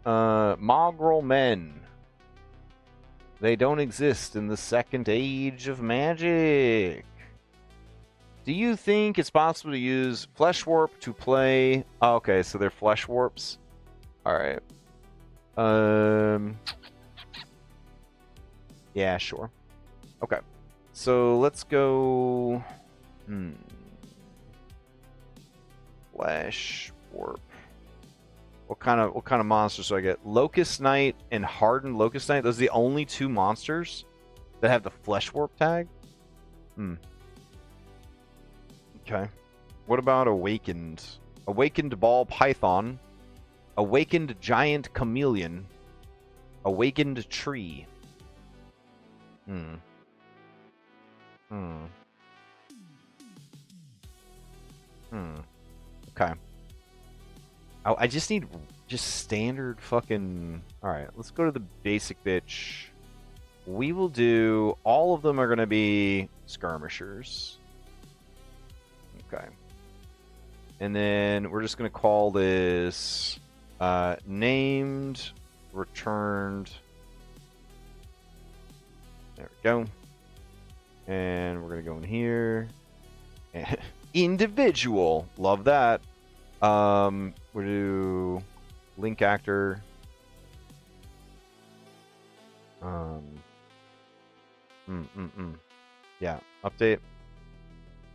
Mongrel men. They don't exist in the second age of magic. Do you think it's possible to use flesh warp to play? Oh, okay, so they're flesh warps. All right. Yeah, sure. Okay. So let's go. Flesh warp. What kind of monsters do I get? Locust Knight and Hardened Locust Knight. Those are the only two monsters that have the flesh warp tag. Okay. What about Awakened? Awakened Ball Python. Awakened Giant Chameleon. Awakened Tree. Okay. Oh, I just need standard fucking... Alright, let's go to the basic bitch. We will do... All of them are going to be skirmishers. Okay. And then we're just going to call this named, returned. There we go. And we're going to go in here. Individual. Love that. We'll do link actor. Yeah, update.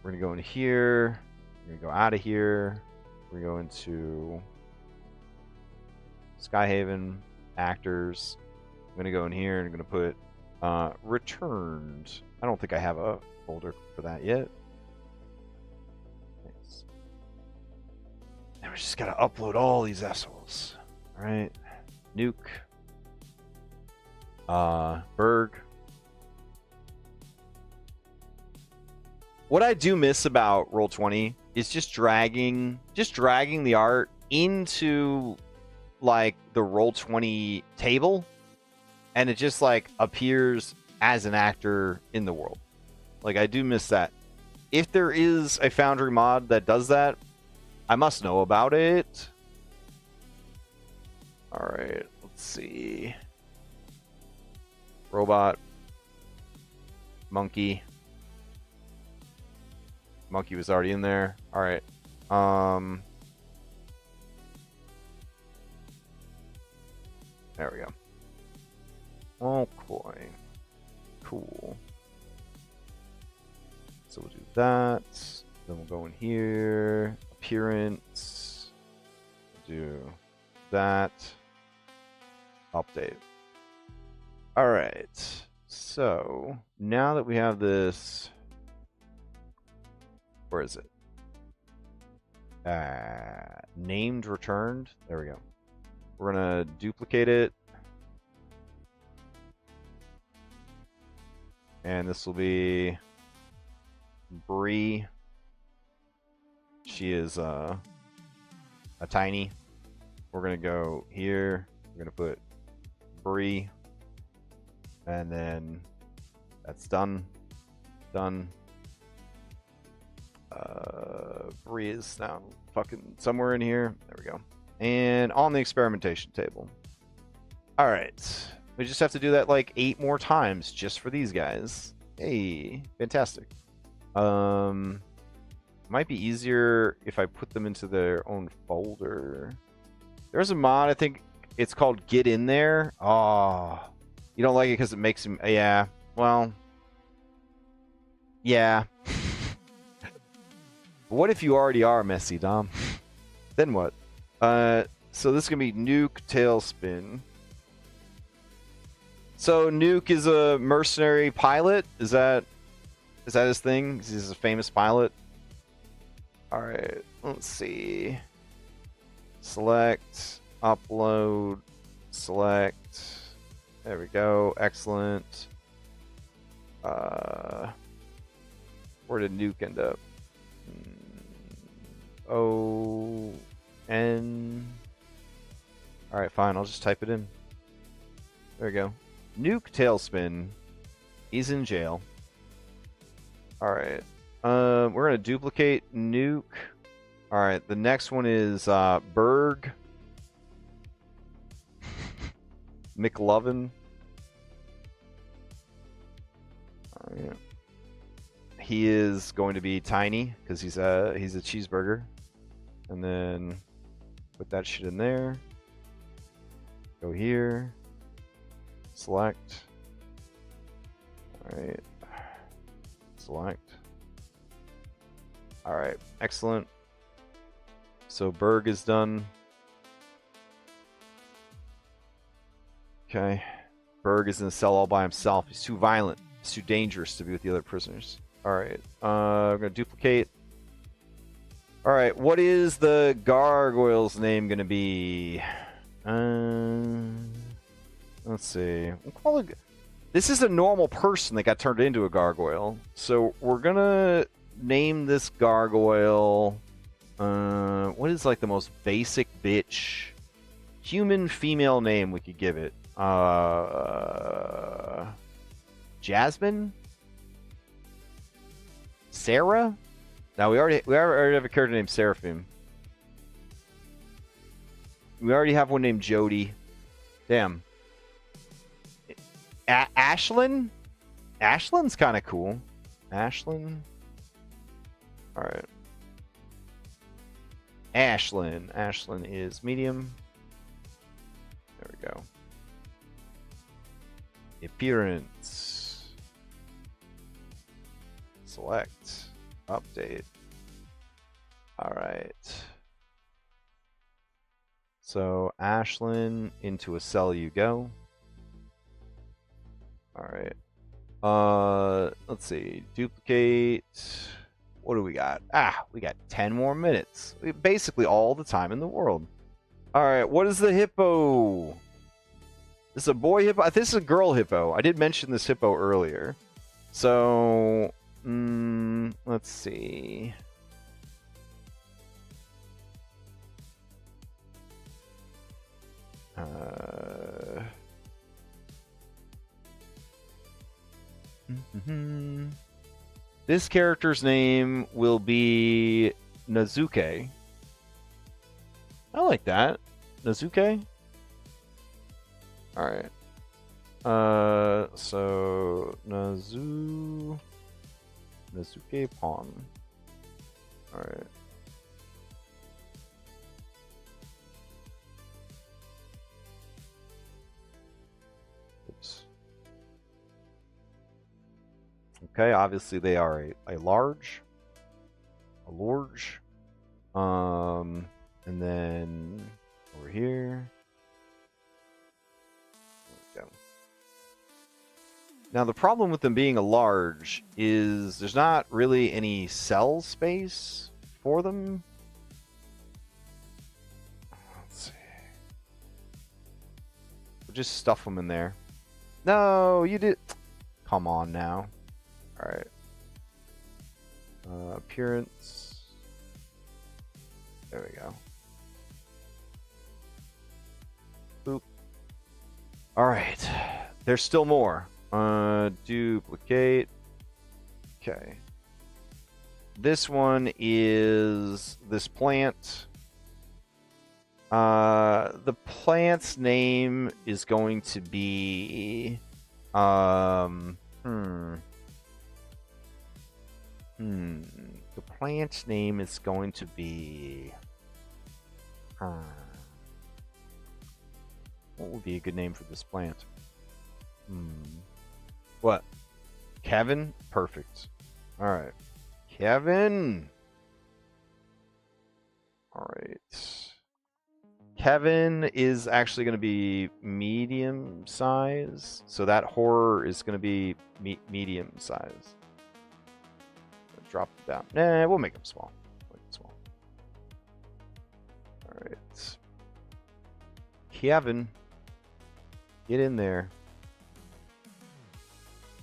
We're gonna go in here. We're gonna go out of here. We're gonna go into Skyhaven actors. I'm gonna go in here and I'm gonna put returned. I don't think I have a folder for that yet. Nice. And we just gotta upload all these assholes. All right, Nuke, Berg. What I do miss about Roll20 is just dragging the art into like the Roll20 table, and it just like appears as an actor in the world. Like, I do miss that. If there is a Foundry mod that does that, I must know about it. All right, let's see. Robot, monkey. Monkey was already in there. All right. There we go. Okay. Cool. So we'll do that. Then we'll go in here. Appearance. Do that. Update. All right. So now that we have this, where is it? Named returned. There we go. We're gonna duplicate it. And this will be Bree. She is a tiny. We're gonna go here. We're gonna put Bree, and then That's done. Done. Bree is now fucking somewhere in here. There we go. And on the experimentation table. All right. We just have to do that like 8 more times just for these guys. Hey, fantastic. Might be easier if I put them into their own folder. There's a mod, I think it's called Get In There. Oh, you don't like it because it makes him, yeah, well, yeah. What if you already are messy, Dom? Then what? So this is going to be Nuke Tailspin. So Nuke is a mercenary pilot? Is that his thing? He's a famous pilot? Alright, let's see. Select, upload, select. There we go. Excellent. Where did Nuke end up? O-N. Alright, fine. I'll just type it in. There we go. Nuke Tailspin. He's in jail. Alright. We're going to duplicate Nuke. Alright, the next one is Berg. McLovin. Alright. He is going to be tiny because he's a cheeseburger. And then put that shit in there. Go here. Select. Alright. Select. Alright, excellent. So Berg is done. Okay. Berg is in a cell all by himself. He's too violent. He's too dangerous to be with the other prisoners. Alright. I'm going to duplicate. Alright, what is the gargoyle's name going to be? Let's see. We'll call it... This is a normal person that got turned into a gargoyle. So we're going to name this gargoyle... what is like the most basic bitch human female name we could give it? Jasmine? Sarah? Now we already have a character named Seraphim. We already have one named Jody. Damn. Ashlyn? Ashlyn's kind of cool. Ashlyn. All right. Ashlyn. Ashlyn is medium. There we go. Appearance. Select. Update. All right. So Ashlyn, into a cell you go. All right. Let's see. Duplicate. What do we got? We got 10 more minutes. Basically all the time in the world. All right. What is the hippo? This is a boy hippo. This is a girl hippo. I did mention this hippo earlier. So, let's see. This character's name will be Nazuke. I like that. Nazuke? Alright. So Nazuke Pawn. Alright. Oops. Okay, obviously they are a large. A large. And then over here. There we go. Now the problem with them being a large is there's not really any cell space for them. Let's see. We'll just stuff them in there. No, you did. Come on now. All right. Appearance. There we go. Boop. All right. There's still more. Duplicate. Okay. This one is this plant. The plant's name is going to be the plant's name is going to be what would be a good name for this plant? What? Kevin? Perfect. All right. Kevin. All right. Kevin is actually going to be medium size. So that horror is going to be medium size. Drop it down. Nah, we'll make him small. All right. Kevin. Get in there.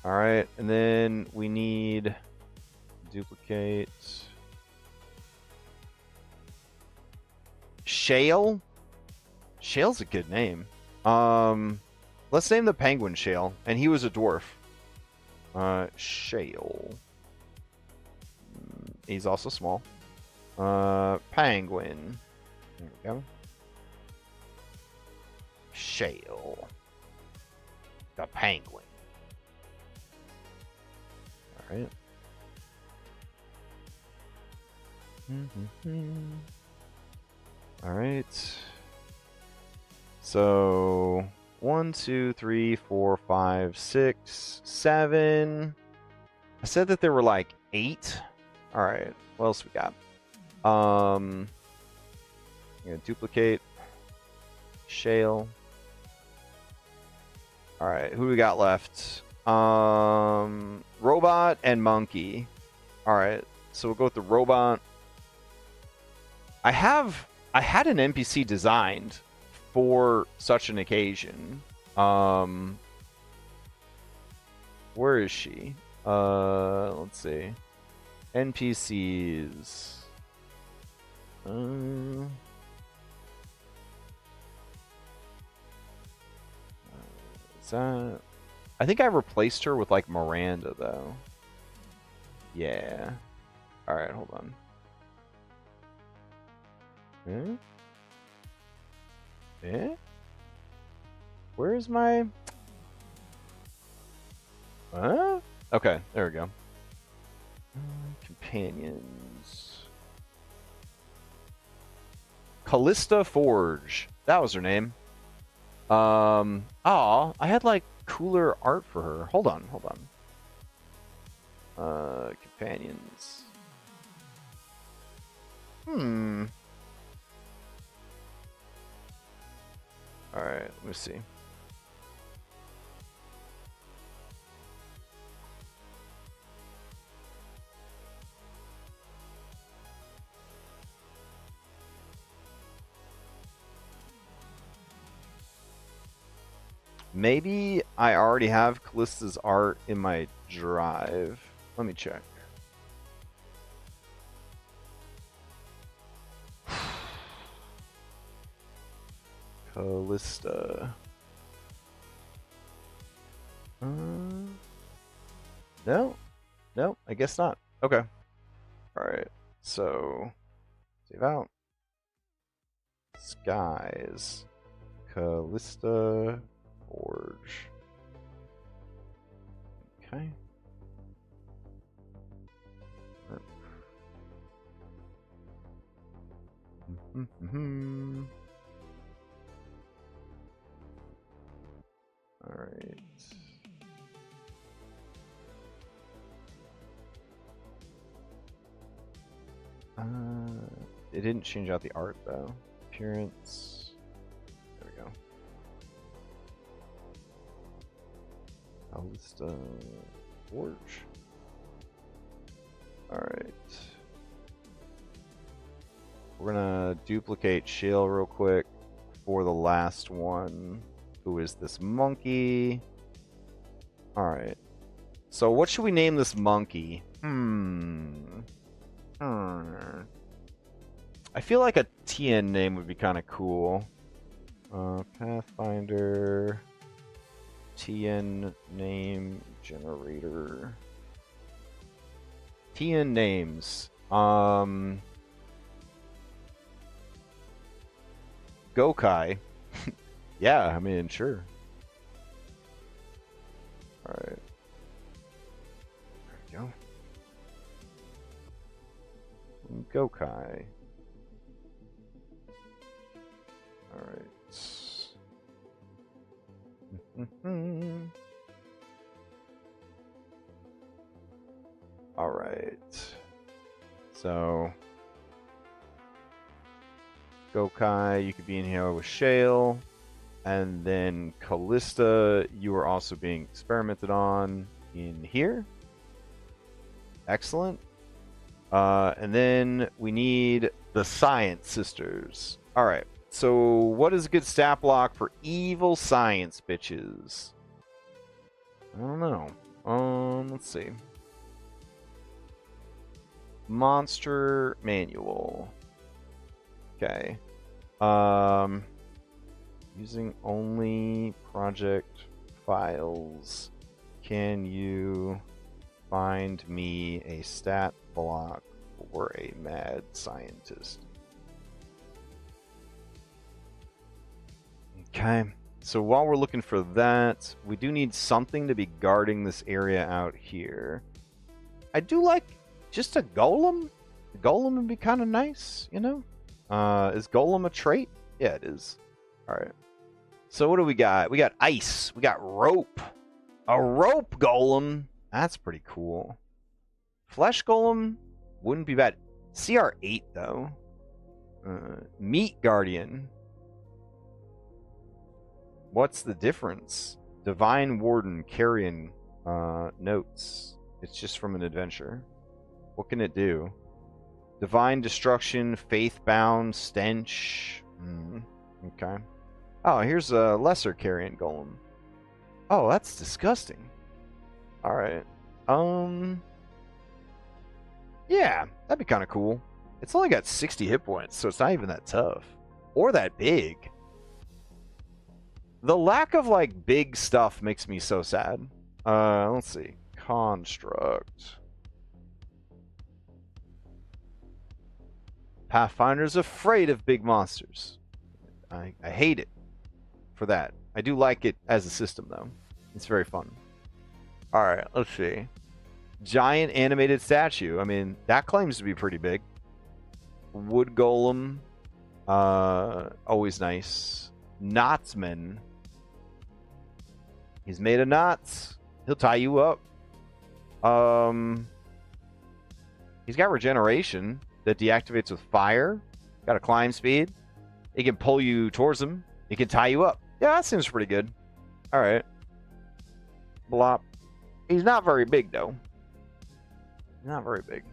All right. And then we need duplicate. Shale? Shale's a good name. Let's name the penguin Shale. And he was a dwarf. Shale. He's also small. Penguin. There we go. Shale. The penguin. All right. All right. So 1, 2, 3, 4, 5, 6, 7. I said that there were like 8. All right. What else we got? I'm gonna duplicate Shale. All right. Who we got left? Robot and monkey. All right. So we'll go with the robot. I had an NPC designed for such an occasion. Where is she? Let's see. NPCs. Is that... I think I replaced her with like Miranda though. Yeah. All right, hold on. Where is my... Okay, there we go. Companions. Callista Forge. That was her name. I had like cooler art for her. Hold on. Companions. Alright, let me see. Maybe I already have Callista's art in my drive. Let me check. Callista. No, I guess not. Okay. All right. So save out. Skies. Callista Forge. Okay. All right. It didn't change out the art though. Appearance. There we go. Callista Forge. All right. We're gonna duplicate Shale real quick for the last one. Who is this monkey? All right. So what should we name this monkey? I feel like a TN name would be kind of cool. Pathfinder. TN name generator. TN names. Gokai. Yeah, I mean, sure. Alright. There we go. Gokai. Alright. Alright. So Gokai, you could be in here with Shale. And then Callista, you are also being experimented on in here. Excellent. And then we need the Science Sisters. Alright. So what is a good stat block for evil science bitches? I don't know. Let's see. Monster manual. Okay. Using only project files. Can you find me a stat block for a mad scientist? Okay. So while we're looking for that, we do need something to be guarding this area out here. I do like just a golem. A golem would be kind of nice, you know? Is golem a trait? Yeah, it is. All right. So what do we got? We got ice. We got rope. A rope golem. That's pretty cool. Flesh golem wouldn't be bad. CR8 though. Meat guardian. What's the difference? Divine warden carrying notes. It's just from an adventure. What can it do? Divine destruction, faith bound, stench. Okay. Oh, here's a lesser carrion golem. Oh, that's disgusting. Alright. Yeah, that'd be kind of cool. It's only got 60 hit points, so it's not even that tough. Or that big. The lack of, like, big stuff makes me so sad. Let's see. Construct. Pathfinder's afraid of big monsters. I hate it for that. I do like it as a system, though. It's very fun. Alright, let's see. Giant animated statue. I mean, that claims to be pretty big. Wood golem. Always nice. Knotsman. He's made of knots. He'll tie you up. He's got regeneration that deactivates with fire. Got a climb speed. He can pull you towards him. He can tie you up. Yeah, that seems pretty good. Alright. Blop. He's not very big, though. Not very big.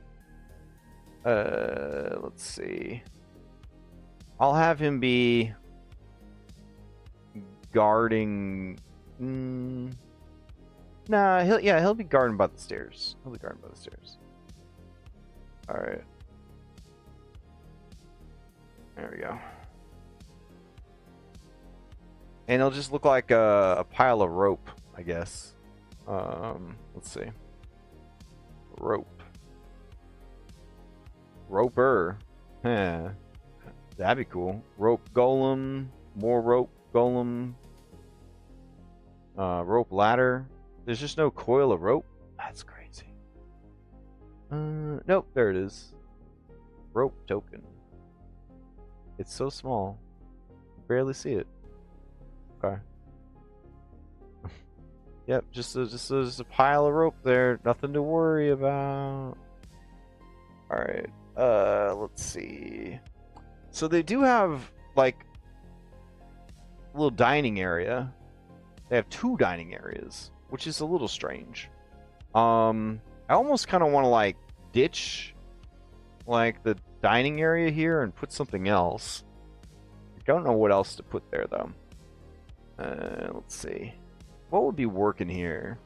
Let's see. I'll have him be guarding. Nah, he'll be guarding by the stairs. He'll be guarding by the stairs. All right. There we go. And it'll just look like a pile of rope, I guess. Let's see. Rope. Roper. Yeah. That'd be cool. Rope golem. More rope golem. Rope ladder. There's just no coil of rope. That's crazy. Nope. There it is. Rope token. It's so small. Barely see it. Okay. Yep. Just a pile of rope there. Nothing to worry about. All right. Let's see. So they do have like a little dining area. They have 2 dining areas, which is a little strange. I almost kind of want to like ditch like the dining area here and put something else. I don't know what else to put there though. Let's see. What would be working here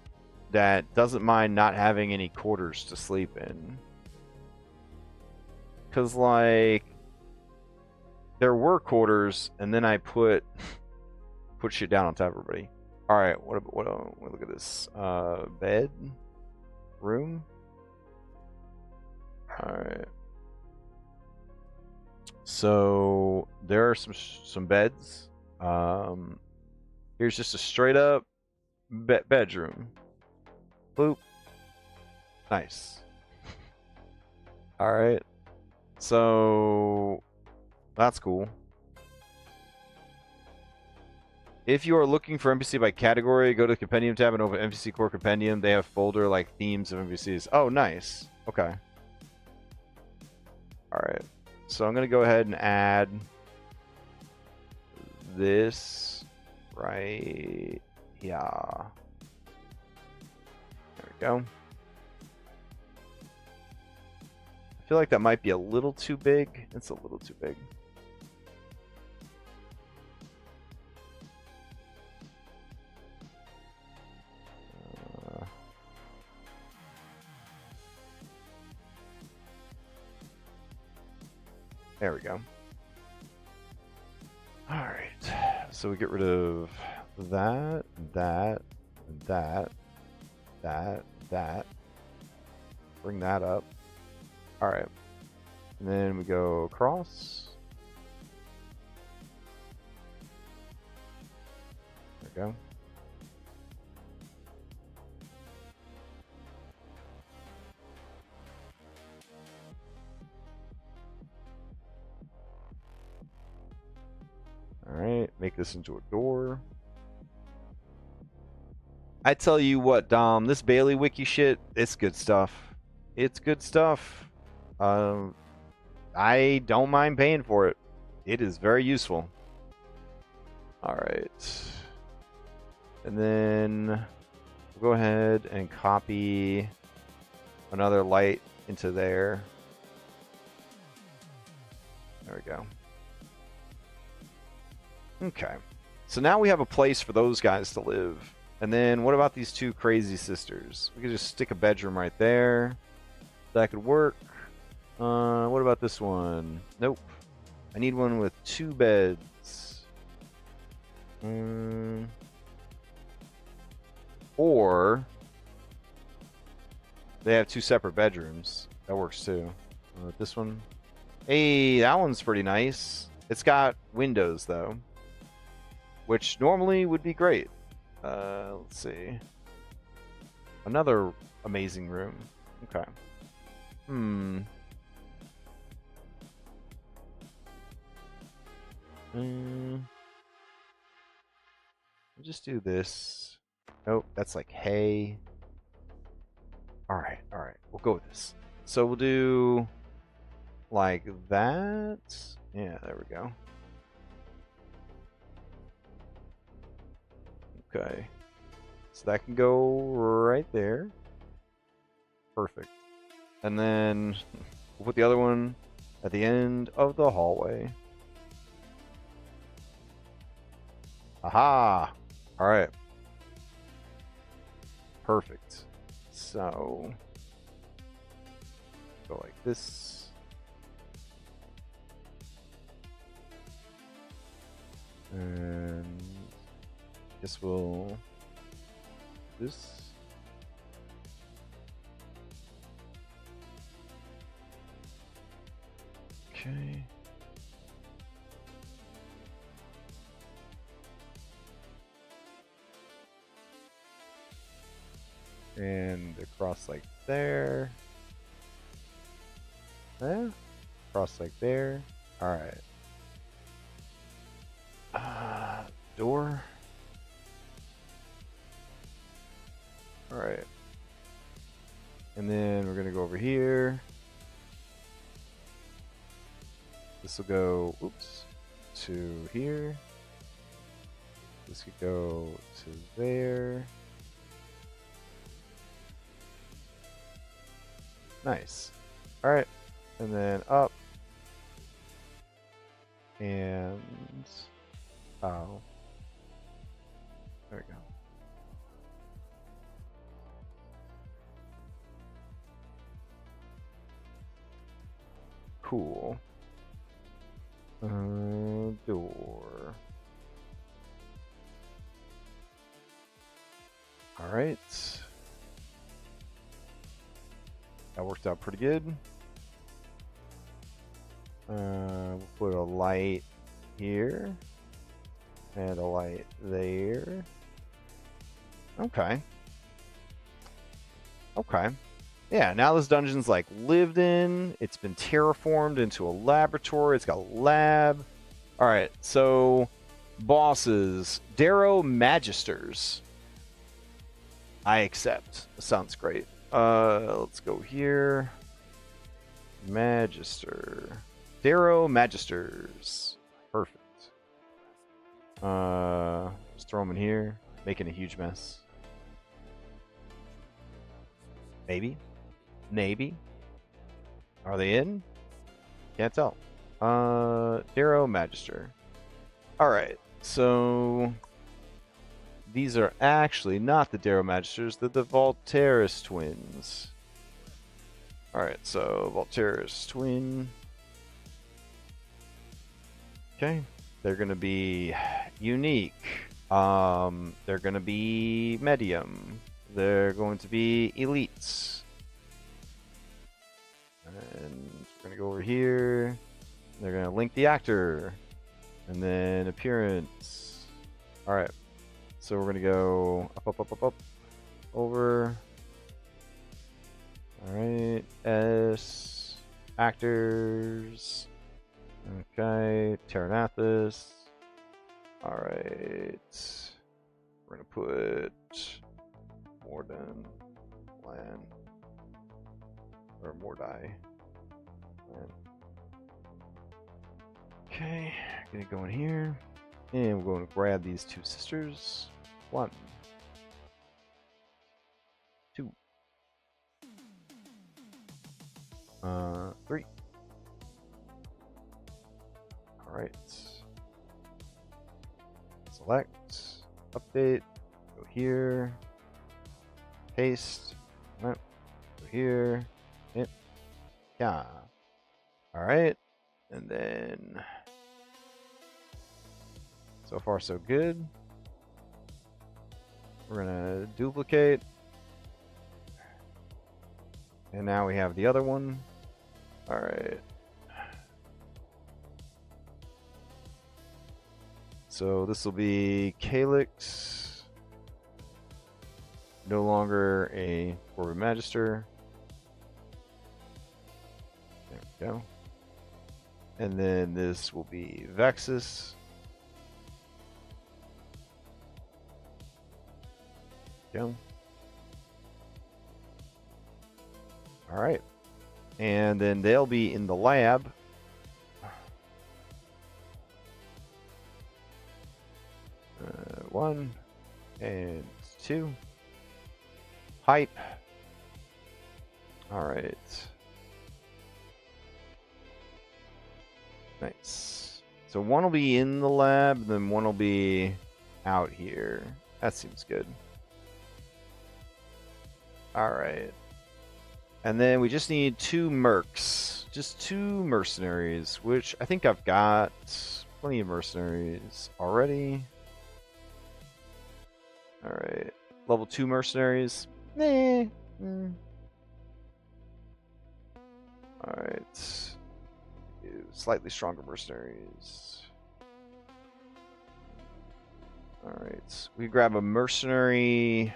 that doesn't mind not having any quarters to sleep in? Because, like, there were quarters, and then I put shit down on top of everybody. All right, what look at this. Bed, room. All right. So there are some beds. Here's just a straight up bedroom. Boop. Nice. All right. So that's cool. If you are looking for NPC by category, go to the Compendium tab and open NPC Core Compendium. They have folder like themes of NPCs. Oh, nice. Okay. All right. So I'm gonna go ahead and add this right here. There we go. I feel like that might be a little too big. It's a little too big. There we go. All right. So we get rid of that, that, that, that. Bring that up. All right. And then we go across. There we go. Alright, make this into a door. I tell you what, Dom, this Bailey wiki shit, it's good stuff. It's good stuff. I don't mind paying for it. It is very useful. Alright. And then we'll go ahead and copy another light into there. There we go. Okay, so now we have a place for those guys to live. And then what about these two crazy sisters? We could just stick a bedroom right there. That could work. What about this one? Nope. I need one with 2 beds. Or they have 2 separate bedrooms. That works too. This one. Hey, that one's pretty nice. It's got windows though, which normally would be great. Let's see. Another amazing room. Okay. We'll just do this. Nope, that's like hay. Alright, alright. We'll go with this. So we'll do like that. Yeah, there we go. Okay. So that can go right there. Perfect. And then we'll put the other one at the end of the hallway. Aha! Alright. Perfect. So go like this. And guess we'll do this. Okay. And across like there. Yeah. Across like there. Alright. Door. Alright. And then we're going to go over here. This will go, oops, to here. This could go to there. Nice. Alright. And then up. And oh. There we go. Cool. Door. All right. That worked out pretty good. We'll put a light here and a light there. Okay. Okay. Yeah, now this dungeon's like lived in. It's been terraformed into a laboratory. It's got a lab. All right, so bosses, Darrow Magisters. I accept. Sounds great. Let's go here. Magister. Darrow Magisters. Perfect. Just throw them in here, making a huge mess. Maybe. Maybe. Are they in? Can't tell. Darrow Magister. Alright, so these are actually not the Darrow Magisters, they're the Voltaris twins. Alright, so Voltaris twin. Okay. They're gonna be unique. They're gonna be medium. They're going to be elites. And we're going to go over here. They're going to link the actor. And then appearance. Alright. So we're going to go up, up, up, up, up. Over. Alright. S. Actors. Okay. Terranathus. Alright. We're going to put Morden, Lan, or Mordai. Okay, gonna go in here, and we're going to grab these two sisters. 1, 2, 3. All right. Select, update, go here. Paste. Right. Go here. Yep. Yeah. Alright. And then so far so good. We're gonna duplicate. And now we have the other one. Alright. So this will be Calyx. No longer a Orbit Magister. There we go. And then this will be Vexus. Go. All right. And then they'll be in the lab. One and 2. Hype. All right. Nice. So one will be in the lab, then one will be out here. That seems good. All right. And then we just need 2 mercs. Just 2 mercenaries, which I think I've got plenty of mercenaries already. All right. Level 2 mercenaries. Alright. Slightly stronger mercenaries. Alright. We grab a mercenary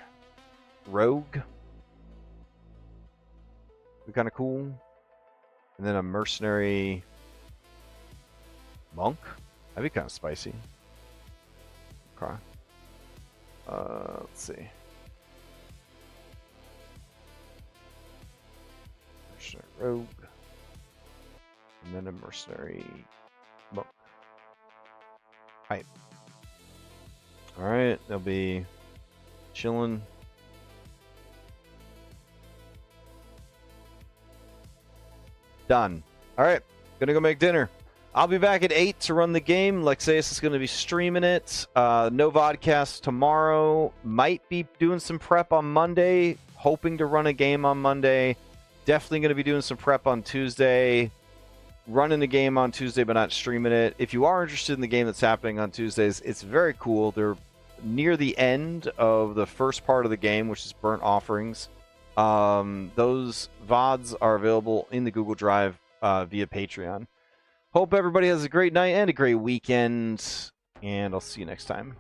rogue. Be kind of cool. And then a mercenary monk. That'd be kind of spicy. Okay. Let's see. Mercenary rogue, and then a mercenary monk. Hype. All right, they'll be chilling. Done. All right, gonna go make dinner. I'll be back at 8 to run the game. Lexeus is going to be streaming it. No vodcast tomorrow. Might be doing some prep on Monday. Hoping to run a game on Monday. Definitely going to be doing some prep on Tuesday. Running the game on Tuesday, but not streaming it. If you are interested in the game that's happening on Tuesdays, it's very cool. near the end of the first part of the game, which is Burnt Offerings. Those VODs are available in the Google Drive via Patreon. Hope everybody has a great night and a great weekend, and I'll see you next time.